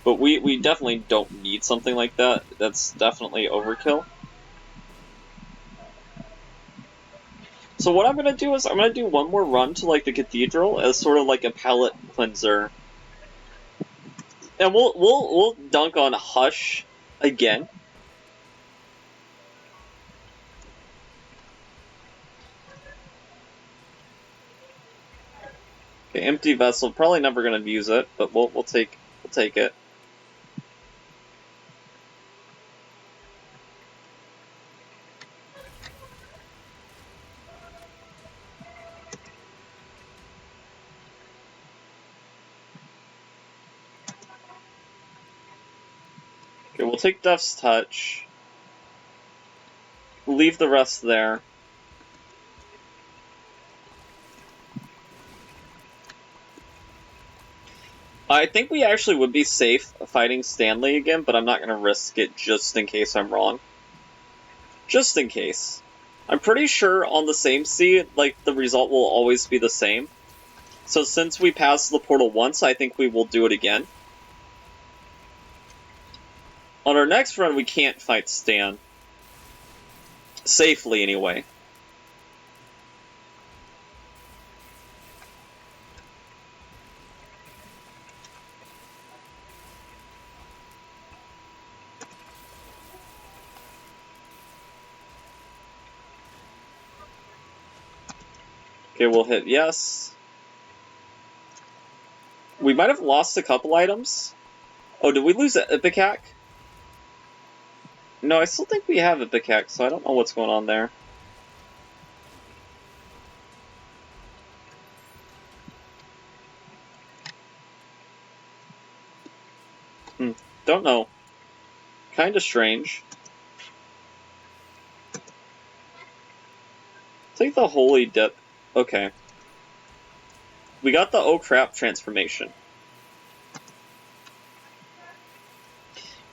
But we definitely don't need something like that. That's definitely overkill. So what I'm gonna do is I'm gonna do one more run to like the cathedral as sort of like a palate cleanser. And we'll dunk on Hush again. Okay, empty vessel. Probably never gonna use it, but we'll take it. Okay, Okay, we'll take Death's Touch. Leave the rest there. I think we actually would be safe fighting Stanley again, but I'm not going to risk it just in case I'm wrong. Just in case. I'm pretty sure on the same sea, like, the result will always be the same. So since we passed the portal once, I think we will do it again. On our next run, we can't fight Stan. Safely, anyway. Okay, we'll hit yes. We might have lost a couple items. Oh, did we lose Ipecac? No, I still think we have Ipecac, so I don't know what's going on there. Don't know. Kinda strange. Take the Holy Dip. Okay. We got the oh crap transformation.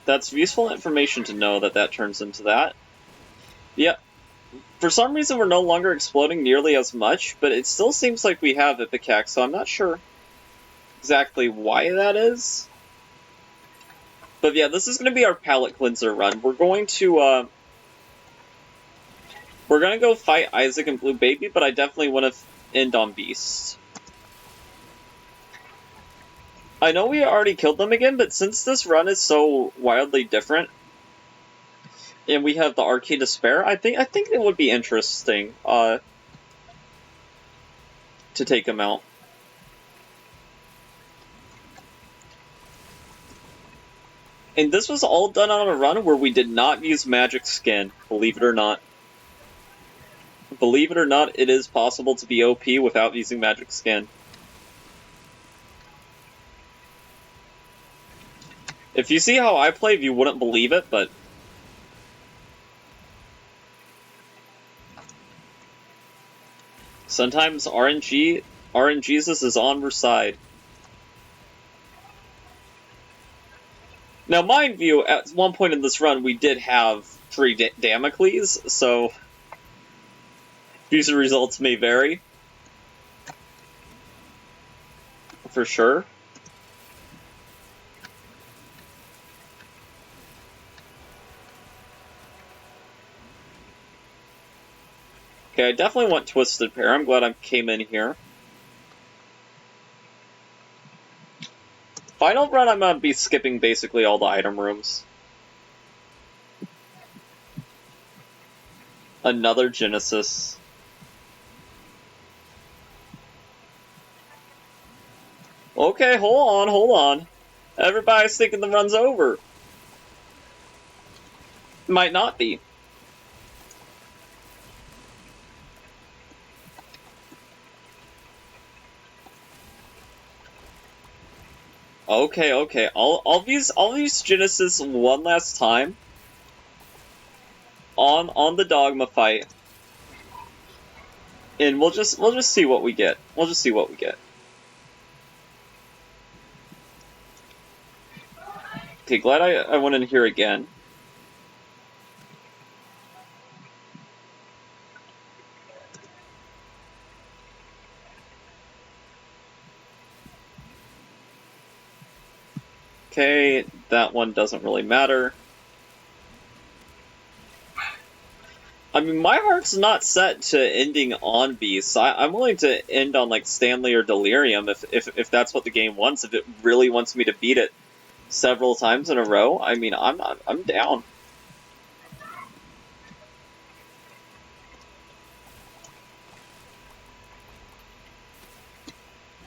That's useful information to know that turns into that. Yep. For some reason we're no longer exploding nearly as much, but it still seems like we have Ipecac, so I'm not sure exactly why that is. But yeah, this is going to be our palate cleanser run. We're going to go fight Isaac and Blue Baby, but I definitely want to end on Beast. I know we already killed them again, but since this run is so wildly different, and we have the Arcade Despair, I think it would be interesting to take them out. And this was all done on a run where we did not use Magic Skin, believe it or not. Believe it or not, it is possible to be OP without using Magic Skin. If you see how I played, you wouldn't believe it, but... sometimes RNGesus is on our side. Now, mind you, at one point in this run, we did have 3 Damocles, so... future results may vary. For sure. Okay, I definitely want Twisted Pair. I'm glad I came in here. Final run, I'm going to be skipping basically all the item rooms. Another Genesis. Okay, hold on. Everybody's thinking the run's over. Might not be. Okay. I'll use Genesis one last time on the Dogma fight, and we'll just see what we get. We'll just see what we get. Okay, glad I went in here again. Okay, that one doesn't really matter. I mean, my heart's not set to ending on Beast. I'm willing to end on, like, Stanley or Delirium if that's what the game wants. If it really wants me to beat it several times in a row, I mean, I'm down.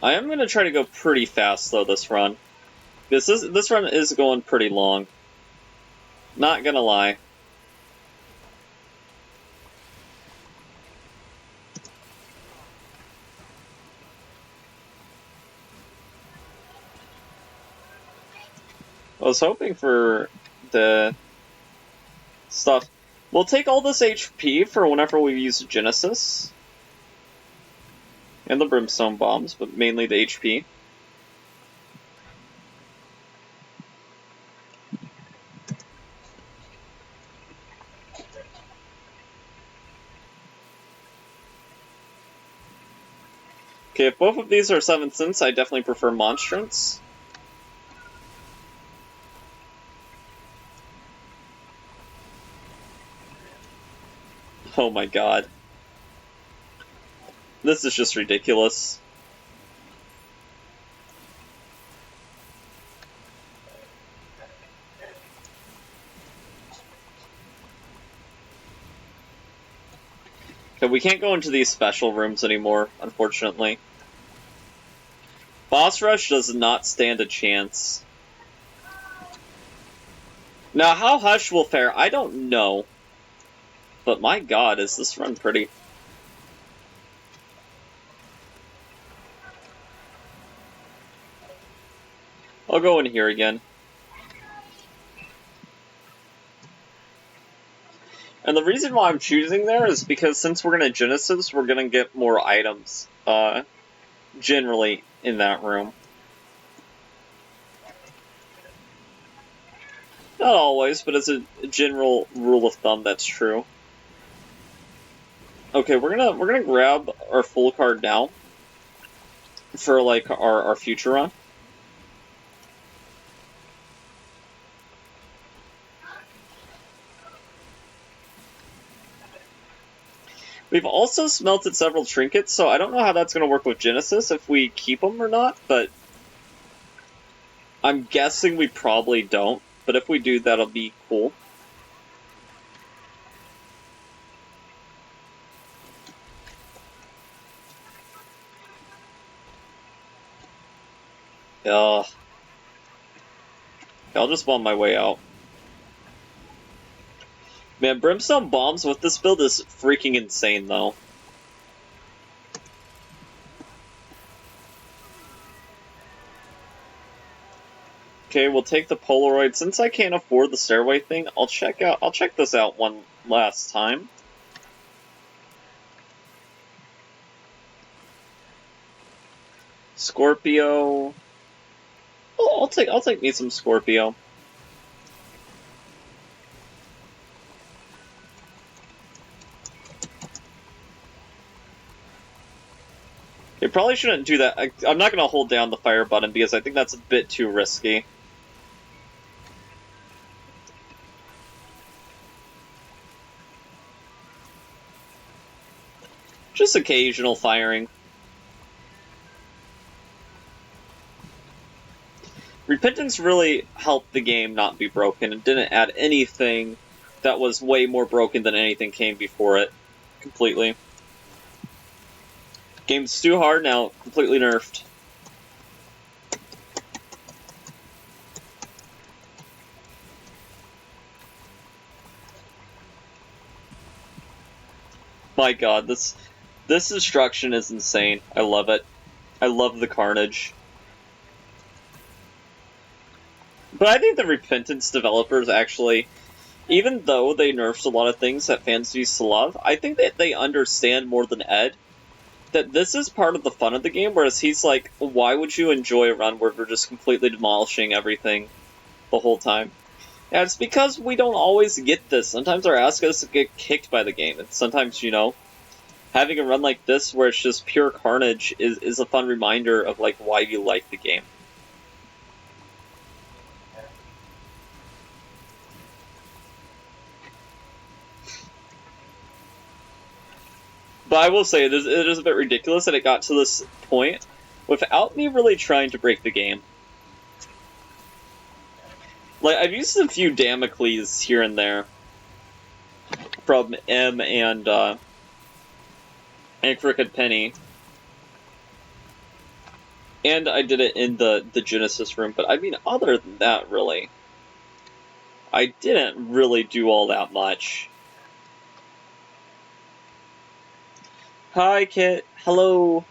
I am going to try to go pretty fast, though, this run. This run is going pretty long. Not gonna lie. I was hoping for the stuff. We'll take all this HP for whenever we use Genesis. And the brimstone bombs, but mainly the HP. Okay, if both of these are 7th Sense, I definitely prefer Monstrance. Oh my god. This is just ridiculous. Okay, we can't go into these special rooms anymore, unfortunately. Boss Rush does not stand a chance. Now, how Hush will fare, I don't know. But my god, is this run pretty. I'll go in here again. And the reason why I'm choosing there is because since we're going to Genesis, we're going to get more items, generally, in that room. Not always, but as a general rule of thumb, that's true. Okay, we're gonna grab our full card now for like our future run. We've also smelted several trinkets, so I don't know how that's gonna work with Genesis, if we keep them or not, but I'm guessing we probably don't. But if we do, that'll be cool. I'll just bomb my way out. Man, Brimstone Bombs with this build is freaking insane, though. Okay, we'll take the Polaroid. Since I can't afford the stairway thing, I'll check this out one last time. Scorpio. Oh, I'll take me some Scorpio. You probably shouldn't do that. I'm not going to hold down the fire button because I think that's a bit too risky. Just occasional firing. Repentance really helped the game not be broken and didn't add anything that was way more broken than anything came before it. Completely. Game's too hard now, completely nerfed. My god, this destruction is insane. I love it. I love the carnage. But I think the Repentance developers actually, even though they nerfed a lot of things that fans used to love, I think that they understand more than Ed that this is part of the fun of the game, whereas he's like, why would you enjoy a run where we're just completely demolishing everything the whole time? Yeah, it's because we don't always get this. Sometimes our ass goes to get kicked by the game, and sometimes, you know, having a run like this where it's just pure carnage is a fun reminder of like why you like the game. But I will say, it is a bit ridiculous that it got to this point without me really trying to break the game. Like, I've used a few Damocles here and there from M and Crooked Penny. And I did it in the Genesis room, but I mean, other than that, really, I didn't really do all that much. Hi, Kit. Hello.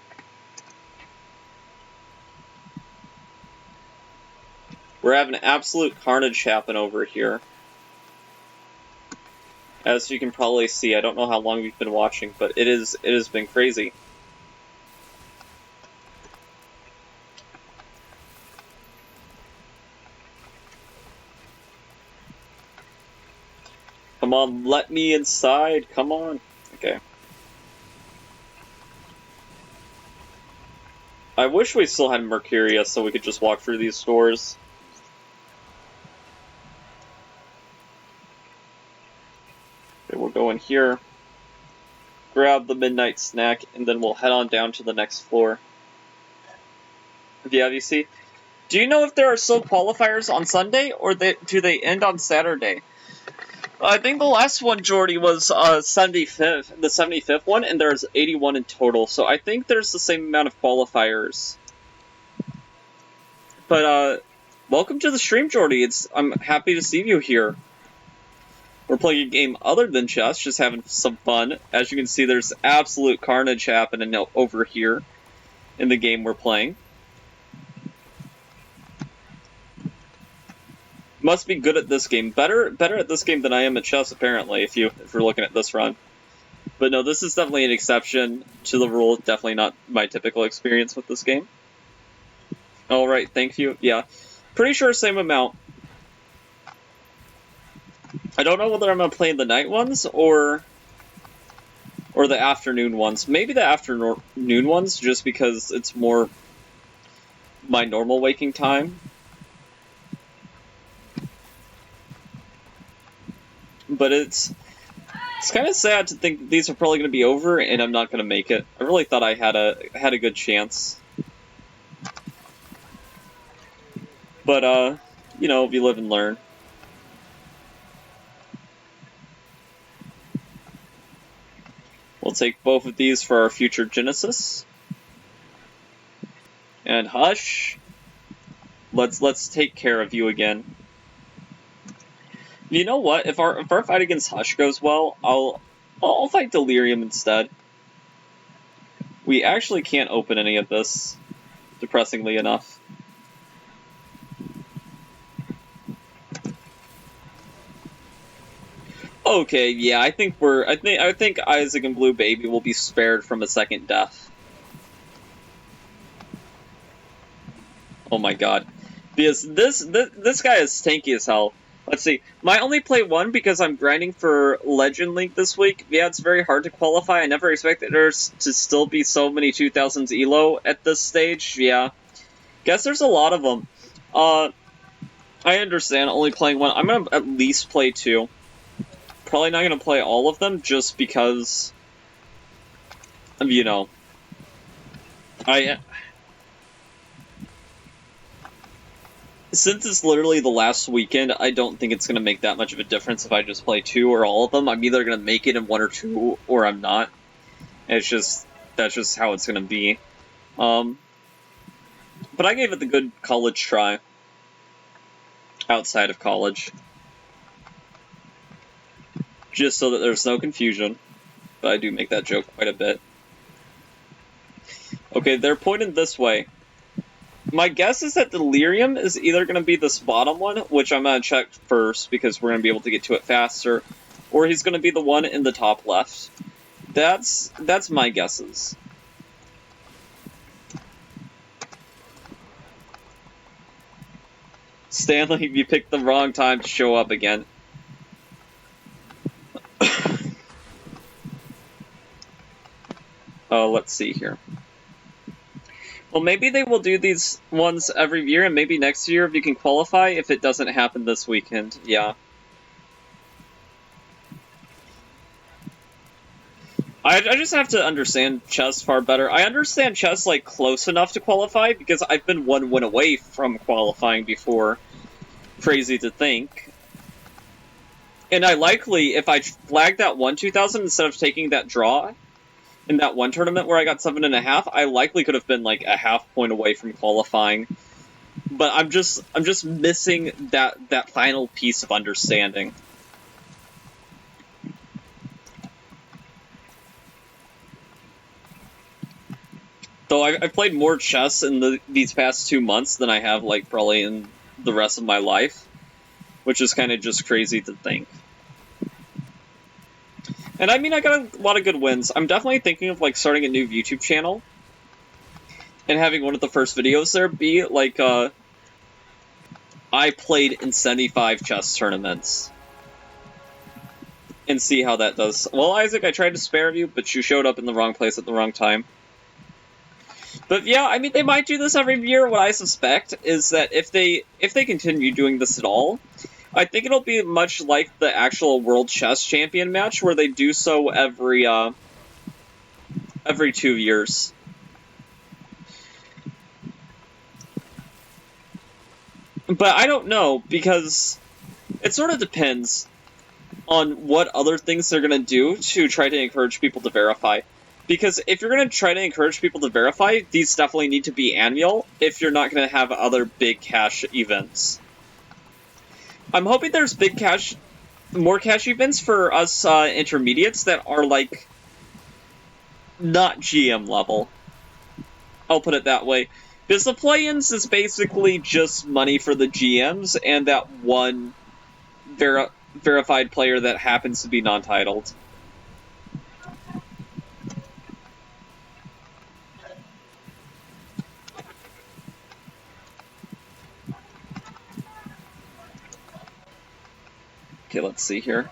We're having absolute carnage happen over here. As you can probably see, I don't know how long we've been watching, but it has been crazy. Come on, let me inside. Come on. Okay. I wish we still had Mercuria so we could just walk through these stores. Okay, we'll go in here, grab the midnight snack, and then we'll head on down to the next floor. Yeah, you see? Do you know if there are still qualifiers on Sunday, or do they end on Saturday? I think the last one, Jordy, was 75th, the 75th one, and there's 81 in total, so I think there's the same amount of qualifiers. But, welcome to the stream, Jordy. I'm happy to see you here. We're playing a game other than chess, just having some fun. As you can see, there's absolute carnage happening over here in the game we're playing. Must be good at this game. Better at this game than I am at chess, apparently, if we're looking at this run. But no, this is definitely an exception to the rule. Definitely not my typical experience with this game. Alright, thank you. Yeah. Pretty sure same amount. I don't know whether I'm going to play the night ones or the afternoon ones. Maybe the afternoon ones, just because it's more my normal waking time. But it's kind of sad to think that these are probably going to be over, and I'm not going to make it. I really thought I had a good chance. But, you know, we live and learn. We'll take both of these for our future Genesis. And Hush, let's take care of you again. You know what? If our fight against Hush goes well, I'll fight Delirium instead. We actually can't open any of this, depressingly enough. Okay, yeah, I think Isaac and Blue Baby will be spared from a second death. Oh my god. Because this guy is tanky as hell. Let's see. I only play one because I'm grinding for Legend Link this week. Yeah, it's very hard to qualify. I never expected there to still be so many 2000s ELO at this stage. Yeah. Guess there's a lot of them. I understand only playing one. I'm going to at least play two. Probably not going to play all of them just because, you know, since it's literally the last weekend, I don't think it's going to make that much of a difference if I just play two or all of them. I'm either going to make it in one or two, or I'm not. That's just how it's going to be. But I gave it the good college try. Outside of college. Just so that there's no confusion. But I do make that joke quite a bit. Okay, they're pointed this way. My guess is that Delirium is either going to be this bottom one, which I'm going to check first because we're going to be able to get to it faster, or he's going to be the one in the top left. That's my guesses. Stanley, you picked the wrong time to show up again. Oh, let's see here. Well, maybe they will do these ones every year, and maybe next year if you can qualify, if it doesn't happen this weekend. Yeah. I just have to understand chess far better. I understand chess, like, close enough to qualify, because I've been one win away from qualifying before. Crazy to think. And I likely, if I flagged that one 2000 instead of taking that draw in that one tournament where I got 7.5, I likely could have been like a half point away from qualifying. But I'm just missing that final piece of understanding. Though I've played more chess in these past 2 months than I have, like, probably in the rest of my life. Which is kind of just crazy to think. And I mean, I got a lot of good wins. I'm definitely thinking of, like, starting a new YouTube channel and having one of the first videos there be, like, I played in 75 chess tournaments. And see how that does. Well, Isaac, I tried to spare you, but you showed up in the wrong place at the wrong time. But yeah, I mean, they might do this every year. What I suspect is that if they continue doing this at all, I think it'll be much like the actual World Chess Champion match, where they do so every 2 years. But I don't know, because it sort of depends on what other things they're going to do to try to encourage people to verify. Because if you're going to try to encourage people to verify, these definitely need to be annual if you're not going to have other big cash events. I'm hoping there's more cash events for us intermediates that are, like, not GM level. I'll put it that way. Because the play-ins is basically just money for the GMs and that one verified player that happens to be non-titled. Okay, let's see here.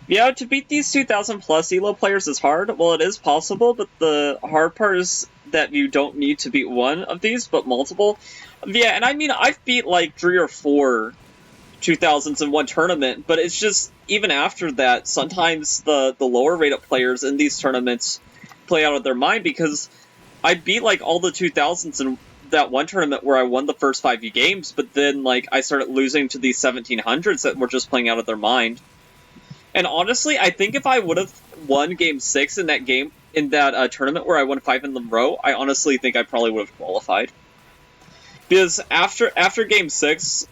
Yeah, to beat these 2,000 plus ELO players is hard. Well, it is possible, but the hard part is that you don't need to beat one of these, but multiple. Yeah, and I mean, I've beat like 3 or 4 2000s in one tournament, but it's just, even after that, sometimes the lower rated players in these tournaments play out of their mind, because I beat like all the 2000s in that one tournament where I won the first 5 games, but then like I started losing to these 1700s that were just playing out of their mind. And honestly, I think if I would have won Game 6 in that tournament where I won 5 in a row, I honestly think I probably would have qualified. Because after Game 6,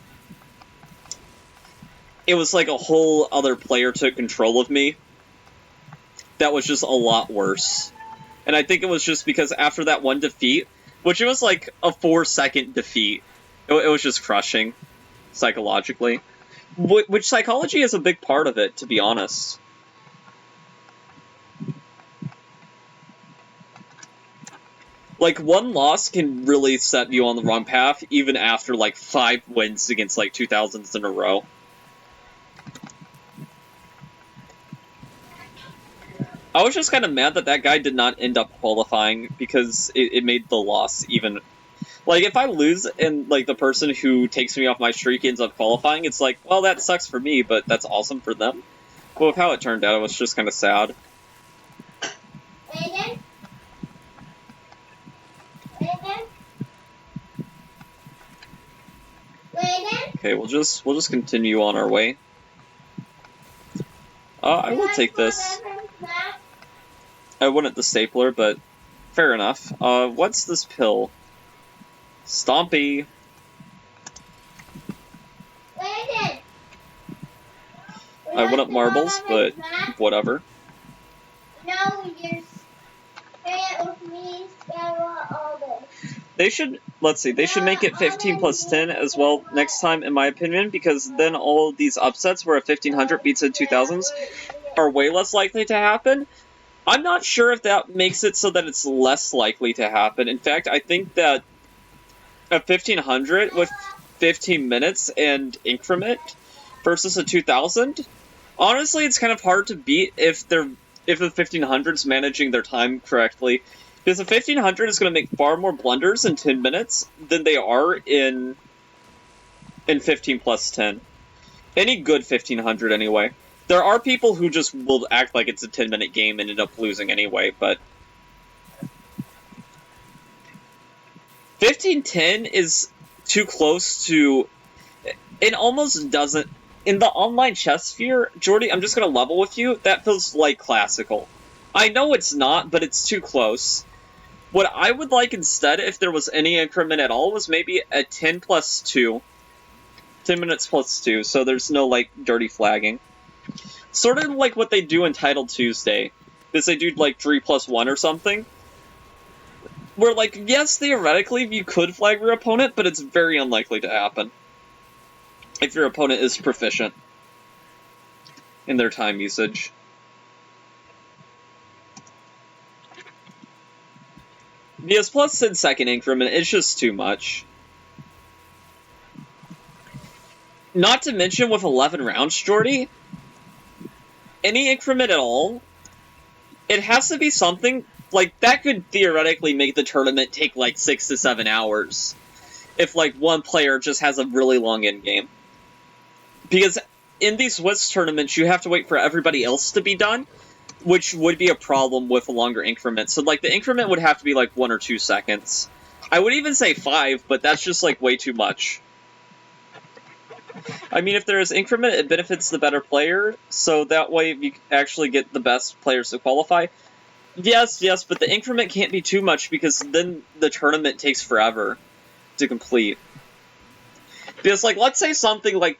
it was like a whole other player took control of me that was just a lot worse. And I think it was just because after that one defeat, which it was like a 4-second defeat, it was just crushing psychologically. Which psychology is a big part of it, to be honest. Like, one loss can really set you on the wrong path, even after, like, 5 wins against, like, 2000s in a row. I was just kind of mad that that guy did not end up qualifying, because it made the loss even... Like, if I lose and, like, the person who takes me off my streak ends up qualifying, it's like, well, that sucks for me, but that's awesome for them. But with how it turned out, it was just kind of sad. Okay, we'll just continue on our way. I will take this. I wanted the stapler, but fair enough. What's this pill? Stompy. I wanted marbles, but whatever. No, you're staying with me, They should, let's see, they should make it 15 plus 10 as well next time, in my opinion, because then all of these upsets where a 1500 beats a 2000s are way less likely to happen. I'm not sure if that makes it so that it's less likely to happen. In fact, I think that a 1500 with 15 minutes and increment versus a 2000, honestly, it's kind of hard to beat if the 1500's managing their time correctly. Because the 1500 is going to make far more blunders in 10 minutes than they are in 15 plus 10. Any good 1500 anyway. There are people who just will act like it's a 10-minute game and end up losing anyway, but 1510 is too close to... It almost doesn't... In the online chess sphere, Jordy, I'm just going to level with you, that feels like classical. I know it's not, but it's too close. What I would like instead, if there was any increment at all, was maybe a 10 plus 2. 10 minutes plus 2, so there's no, like, dirty flagging. Sort of like what they do in Title Tuesday. Because they do, like, 3 plus 1 or something. Where, like, yes, theoretically, you could flag your opponent, but it's very unlikely to happen. If your opponent is proficient in their time usage. Because plus 10-second increment, it's just too much. Not to mention with 11 rounds, Jordy, any increment at all, it has to be something, like, that could theoretically make the tournament take, like, 6 to 7 hours. If, like, one player just has a really long endgame. Because in these Swiss tournaments, you have to wait for everybody else to be done, which would be a problem with a longer increment. So, like, the increment would have to be, like, 1 or 2 seconds. I would even say 5, but that's just, like, way too much. I mean, if there is increment, it benefits the better player, so that way you actually get the best players to qualify. Yes, but the increment can't be too much, because then the tournament takes forever to complete. Because, like, let's say something like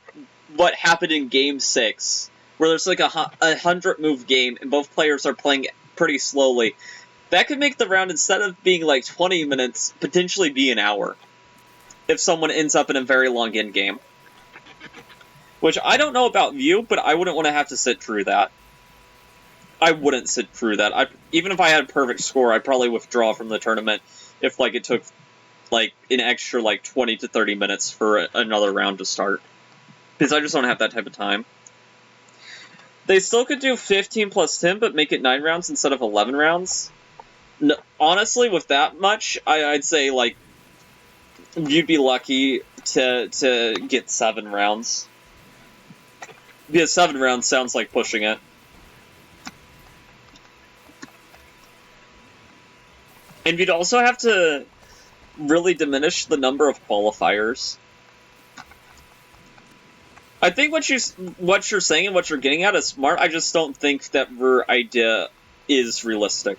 what happened in Game 6, where there's like a 100-move game, and both players are playing pretty slowly. That could make the round, instead of being like 20 minutes, potentially be an hour. If someone ends up in a very long endgame. Which, I don't know about you, but I wouldn't want to have to sit through that. I wouldn't sit through that. Even if I had a perfect score, I'd probably withdraw from the tournament if, like, it took, like, an extra, like, 20 to 30 minutes for another round to start. Because I just don't have that type of time. They still could do 15 plus 10, but make it 9 rounds instead of 11 rounds. No, honestly, with that much, I'd say, like, you'd be lucky to get 7 rounds. Because 7 rounds sounds like pushing it. And you'd also have to really diminish the number of qualifiers. I think what you're saying and what you're getting at is smart. I just don't think that your idea is realistic.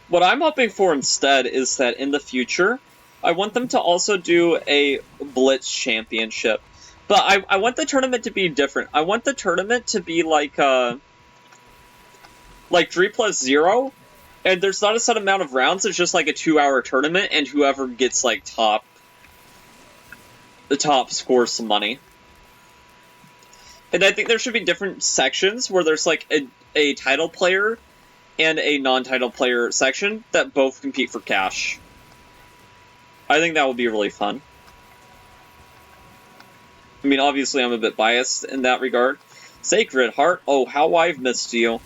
What I'm hoping for instead is that in the future, I want them to also do a Blitz Championship. But I want the tournament to be different. I want the tournament to be like 3+0, and there's not a set amount of rounds, it's just like a 2-hour tournament, and whoever gets like the top scores some money. And I think there should be different sections where there's like a title player and a non-title player section that both compete for cash. I think that would be really fun. I mean, obviously I'm a bit biased in that regard. Sacred Heart, oh, how I've missed you.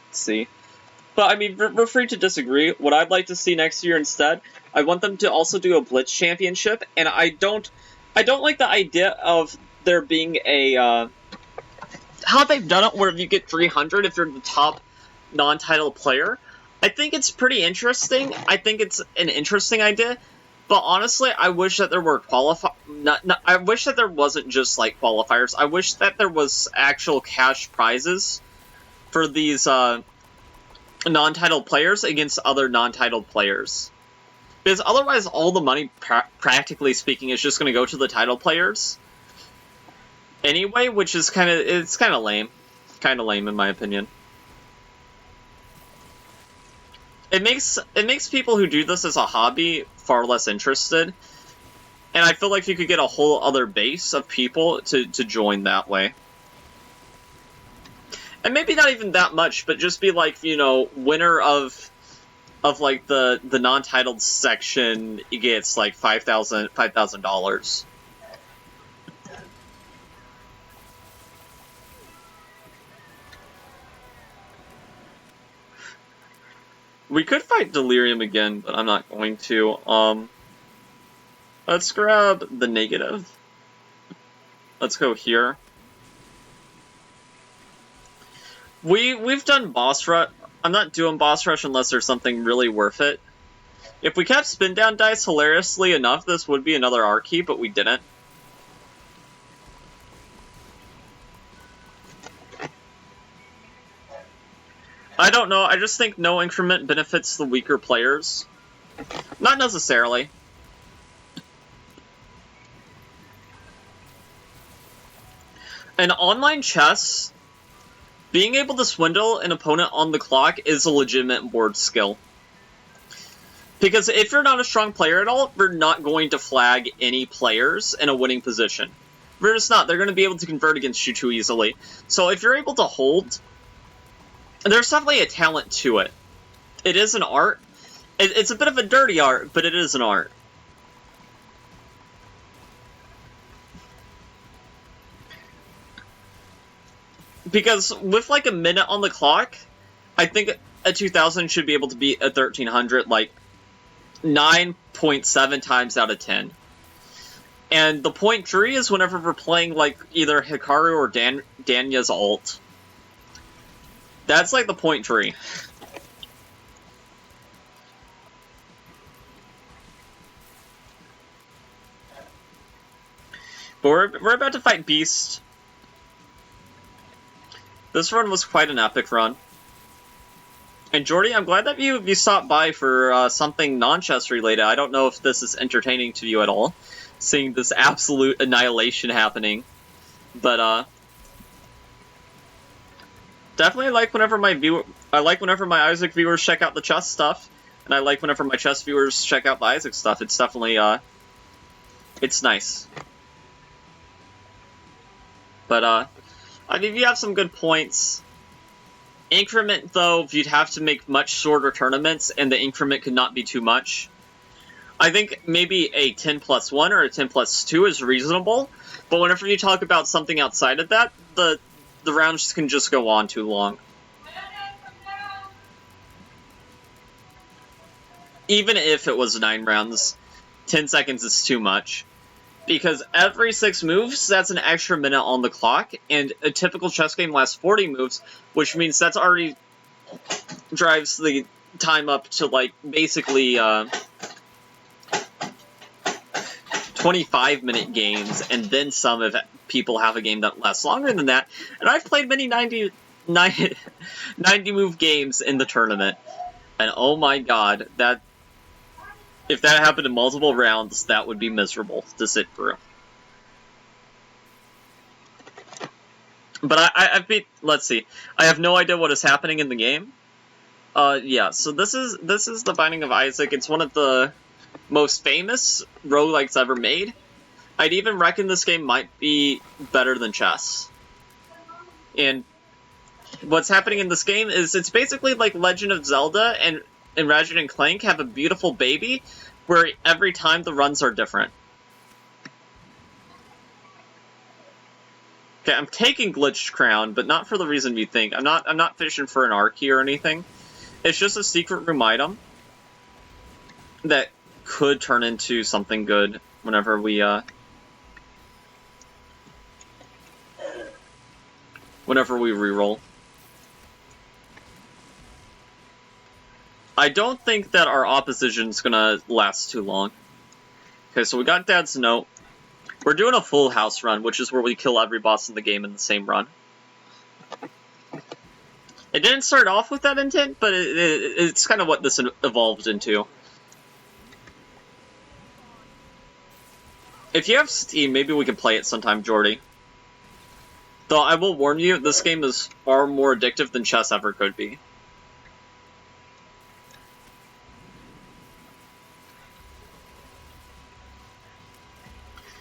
Let's see. But, I mean, we're free to disagree. What I'd like to see next year instead, I want them to also do a Blitz Championship, and I don't like the idea of there being a, how they've done it where you get 300 if you're the top non-title player. I think it's pretty interesting. I think it's an interesting idea, but honestly, I wish that there were I wish that there wasn't just, like, qualifiers. I wish that there was actual cash prizes for these, non-title players against other non-title players. Because otherwise, all the money, practically speaking, is just going to go to the title players anyway, which is kind of lame. Kind of lame, in my opinion. It makes people who do this as a hobby far less interested. And I feel like you could get a whole other base of people to join that way. And maybe not even that much, but just be like, you know, winner of like the non-titled section gets like $5,000. We could fight Delirium again, but I'm not going to. Let's grab the negative. Let's go here. We've done boss rush. I'm not doing boss rush unless there's something really worth it. If we kept spin down dice, hilariously enough, this would be another R key, but we didn't. I don't know, I just think no increment benefits the weaker players. Not necessarily. In online chess, being able to swindle an opponent on the clock is a legitimate board skill. Because if you're not a strong player at all, we're not going to flag any players in a winning position. We're just not. They're going to be able to convert against you too easily. So if you're able to hold, there's definitely a talent to it. It is an art. It's a bit of a dirty art, but it is an art. Because with like a minute on the clock, I think a 2000 should be able to beat a 1300 like 9.7 times out of 10. And the point tree is whenever we're playing like either Hikaru or Danya's ult. That's like the point tree. But we're about to fight Beast. This run was quite an epic run. And Jordy, I'm glad that you stopped by for something non-chess related. I don't know if this is entertaining to you at all, seeing this absolute annihilation happening. But definitely like whenever my Isaac viewers check out the chess stuff, and I like whenever my chess viewers check out the Isaac stuff. It's definitely it's nice. But I mean, you have some good points. Increment, though, you'd have to make much shorter tournaments, and the increment could not be too much. I think maybe a 10+1 or a 10+2 is reasonable, but whenever you talk about something outside of that, the rounds can just go on too long. Even if it was 9 rounds, 10 seconds is too much. Because every 6 moves, that's an extra minute on the clock, and a typical chess game lasts 40 moves, which means that's already drives the time up to, like, basically 25-minute games, and then some if people have a game that lasts longer than that. And I've played many 90-move games in the tournament, and oh my god, that... If that happened in multiple rounds, that would be miserable to sit through. But I beat. Let's see. I have no idea what is happening in the game. Yeah. So this is the Binding of Isaac. It's one of the most famous roguelikes ever made. I'd even reckon this game might be better than chess. And what's happening in this game is it's basically like Legend of Zelda and Ratchet and Clank have a beautiful baby, where every time the runs are different. Okay, I'm taking Glitched Crown, but not for the reason you think. I'm not fishing for an arc here or anything. It's just a secret room item that could turn into something good whenever we reroll. I don't think that our opposition's gonna last too long. Okay, so we got Dad's Note. We're doing a full house run, which is where we kill every boss in the game in the same run. It didn't start off with that intent, but it's kind of what this evolved into. If you have Steam, maybe we can play it sometime, Jordy. Though I will warn you, this game is far more addictive than chess ever could be.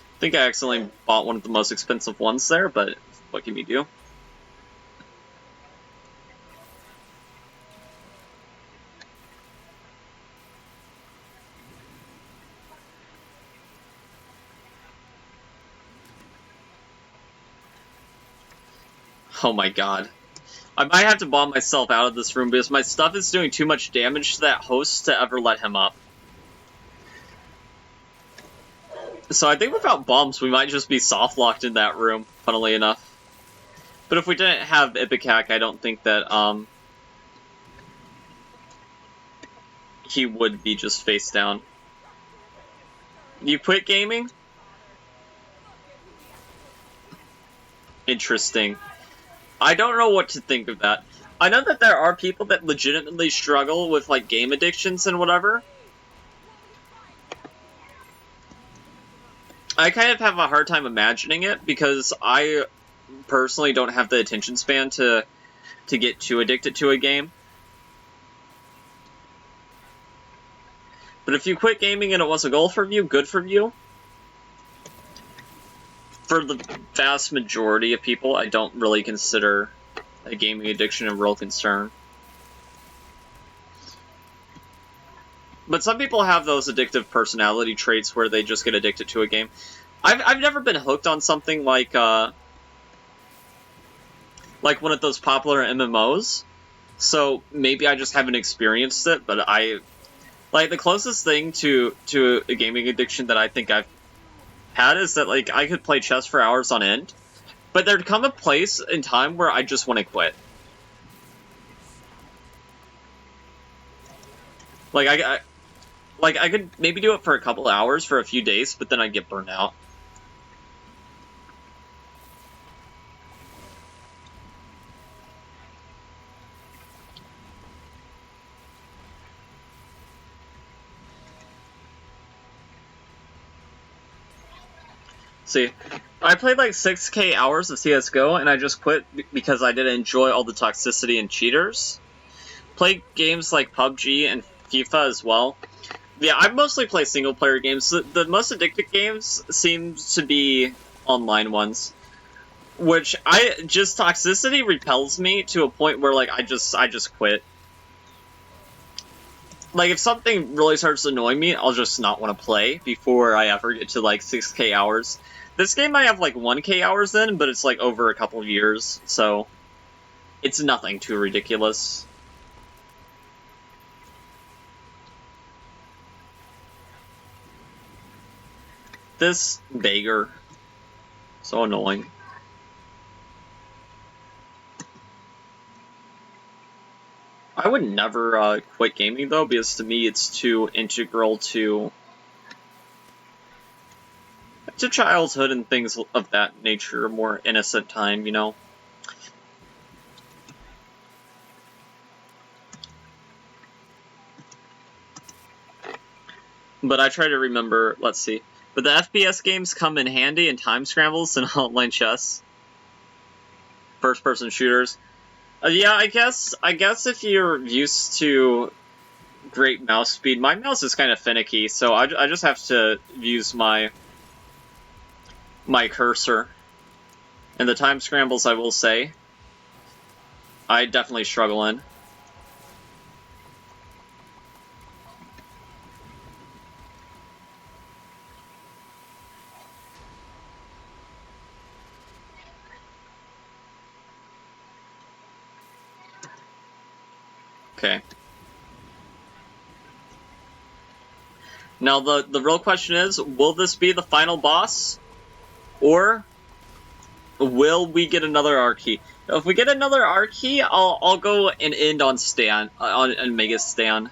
I think I accidentally bought one of the most expensive ones there, but what can you do? Oh my god. I might have to bomb myself out of this room because my stuff is doing too much damage to that host to ever let him up. So I think without bombs, we might just be soft-locked in that room, funnily enough. But if we didn't have Ipecac, I don't think that, he would be just face down. You quit gaming? Interesting. I don't know what to think of that. I know that there are people that legitimately struggle with, like, game addictions and whatever. I kind of have a hard time imagining it, because I personally don't have the attention span to get too addicted to a game. But if you quit gaming and it was a goal for you, good for you. For the vast majority of people, I don't really consider a gaming addiction a real concern. But some people have those addictive personality traits where they just get addicted to a game. I've never been hooked on something like one of those popular MMOs. So maybe I just haven't experienced it, but like the closest thing to a gaming addiction that I think I've had is that like I could play chess for hours on end, but there'd come a place in time where I just want to quit. Like I could maybe do it for a couple hours for a few days, but then I'd get burnt out. See, I played like 6K hours of CSGO, and I just quit because I didn't enjoy all the toxicity and cheaters. Played games like PUBG and FIFA as well. Yeah, I mostly play single-player games. The most addictive games seem to be online ones, which toxicity repels me to a point where like I just quit. Like, if something really starts to annoy me, I'll just not want to play before I ever get to, like, 6K hours. This game I have, like, 1K hours in, but it's, like, over a couple of years, so it's nothing too ridiculous. This beggar. So annoying. I would never quit gaming, though, because to me it's too integral to childhood and things of that nature, more innocent time, you know? But I try to remember, let's see. But the FPS games come in handy in time scrambles and online chess. First-person shooters. Yeah, I guess if you're used to great mouse speed, my mouse is kind of finicky, so I just have to use my cursor. And the time scrambles, I will say, I definitely struggle in. Okay. Now the real question is, will this be the final boss? Or will we get another R key? If we get another R key, I'll go and end on Stan, on Mega Stan.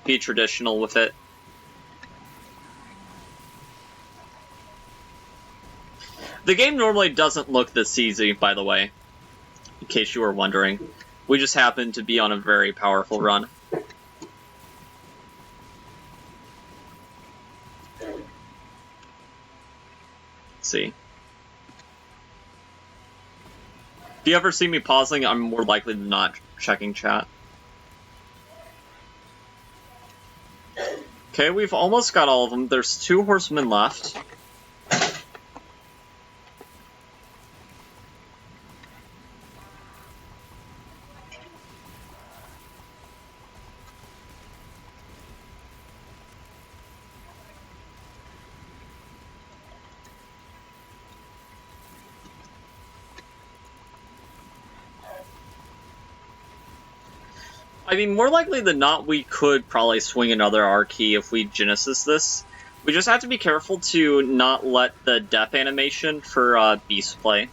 Be traditional with it. The game normally doesn't look this easy, by the way, in case you were wondering. We just happen to be on a very powerful run. Let's see. If you ever see me pausing, I'm more likely than not checking chat. Okay, we've almost got all of them. There's 2 horsemen left. I mean, more likely than not, we could probably swing another R key if we Genesis this. We just have to be careful to not let the death animation for Beast play,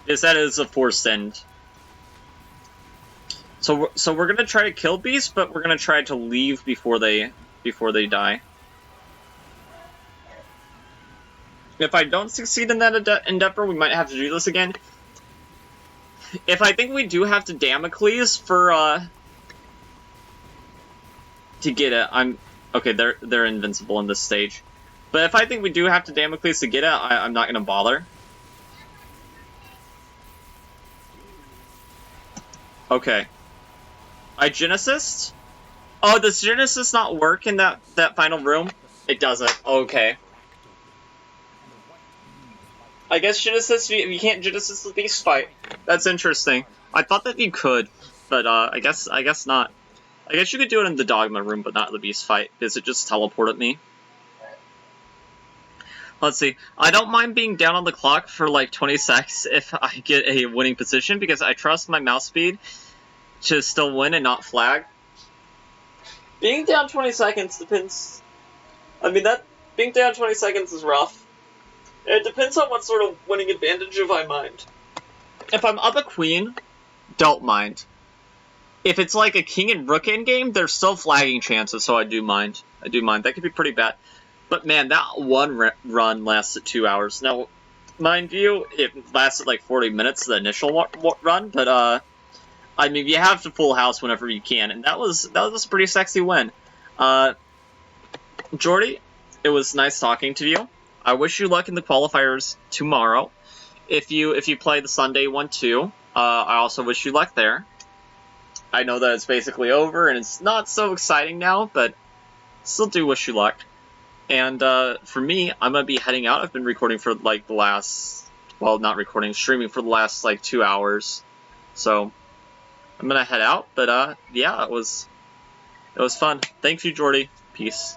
because that is a forced end. So we're gonna try to kill Beast, but we're gonna try to leave before they die. If I don't succeed in that endeavor, we might have to do this again. If I think we do have to Damocles for, to get it, okay, they're invincible in this stage. But if I think we do have to Damocles to get it, I'm not gonna bother. Okay. I Genesis? Oh, does Genesis not work in that final room? It doesn't. Okay. I guess Genesis, you can't Genesis the Beast fight. That's interesting. I thought that you could, but I guess not. I guess you could do it in the Dogma room, but not the Beast fight, because it just teleported me. Let's see. I don't mind being down on the clock for like 20 seconds if I get a winning position, because I trust my mouse speed to still win and not flag. Being down 20 seconds depends... I mean, being down 20 seconds is rough. It depends on what sort of winning advantage I mind. If I'm up a queen, don't mind. If it's like a king and rook endgame, there's still flagging chances, so I do mind. That could be pretty bad. But man, that one run lasted 2 hours. Now, mind you, it lasted like 40 minutes, the initial run, but I mean, you have to full house whenever you can, and that was a pretty sexy win. Jordy, it was nice talking to you. I wish you luck in the qualifiers tomorrow. If you play the Sunday one too, I also wish you luck there. I know that it's basically over and it's not so exciting now, but still do wish you luck. And for me, I'm gonna be heading out. I've been recording for like the last, well, not recording, streaming for the last like 2 hours. So I'm gonna head out. But yeah, it was fun. Thank you, Jordy. Peace.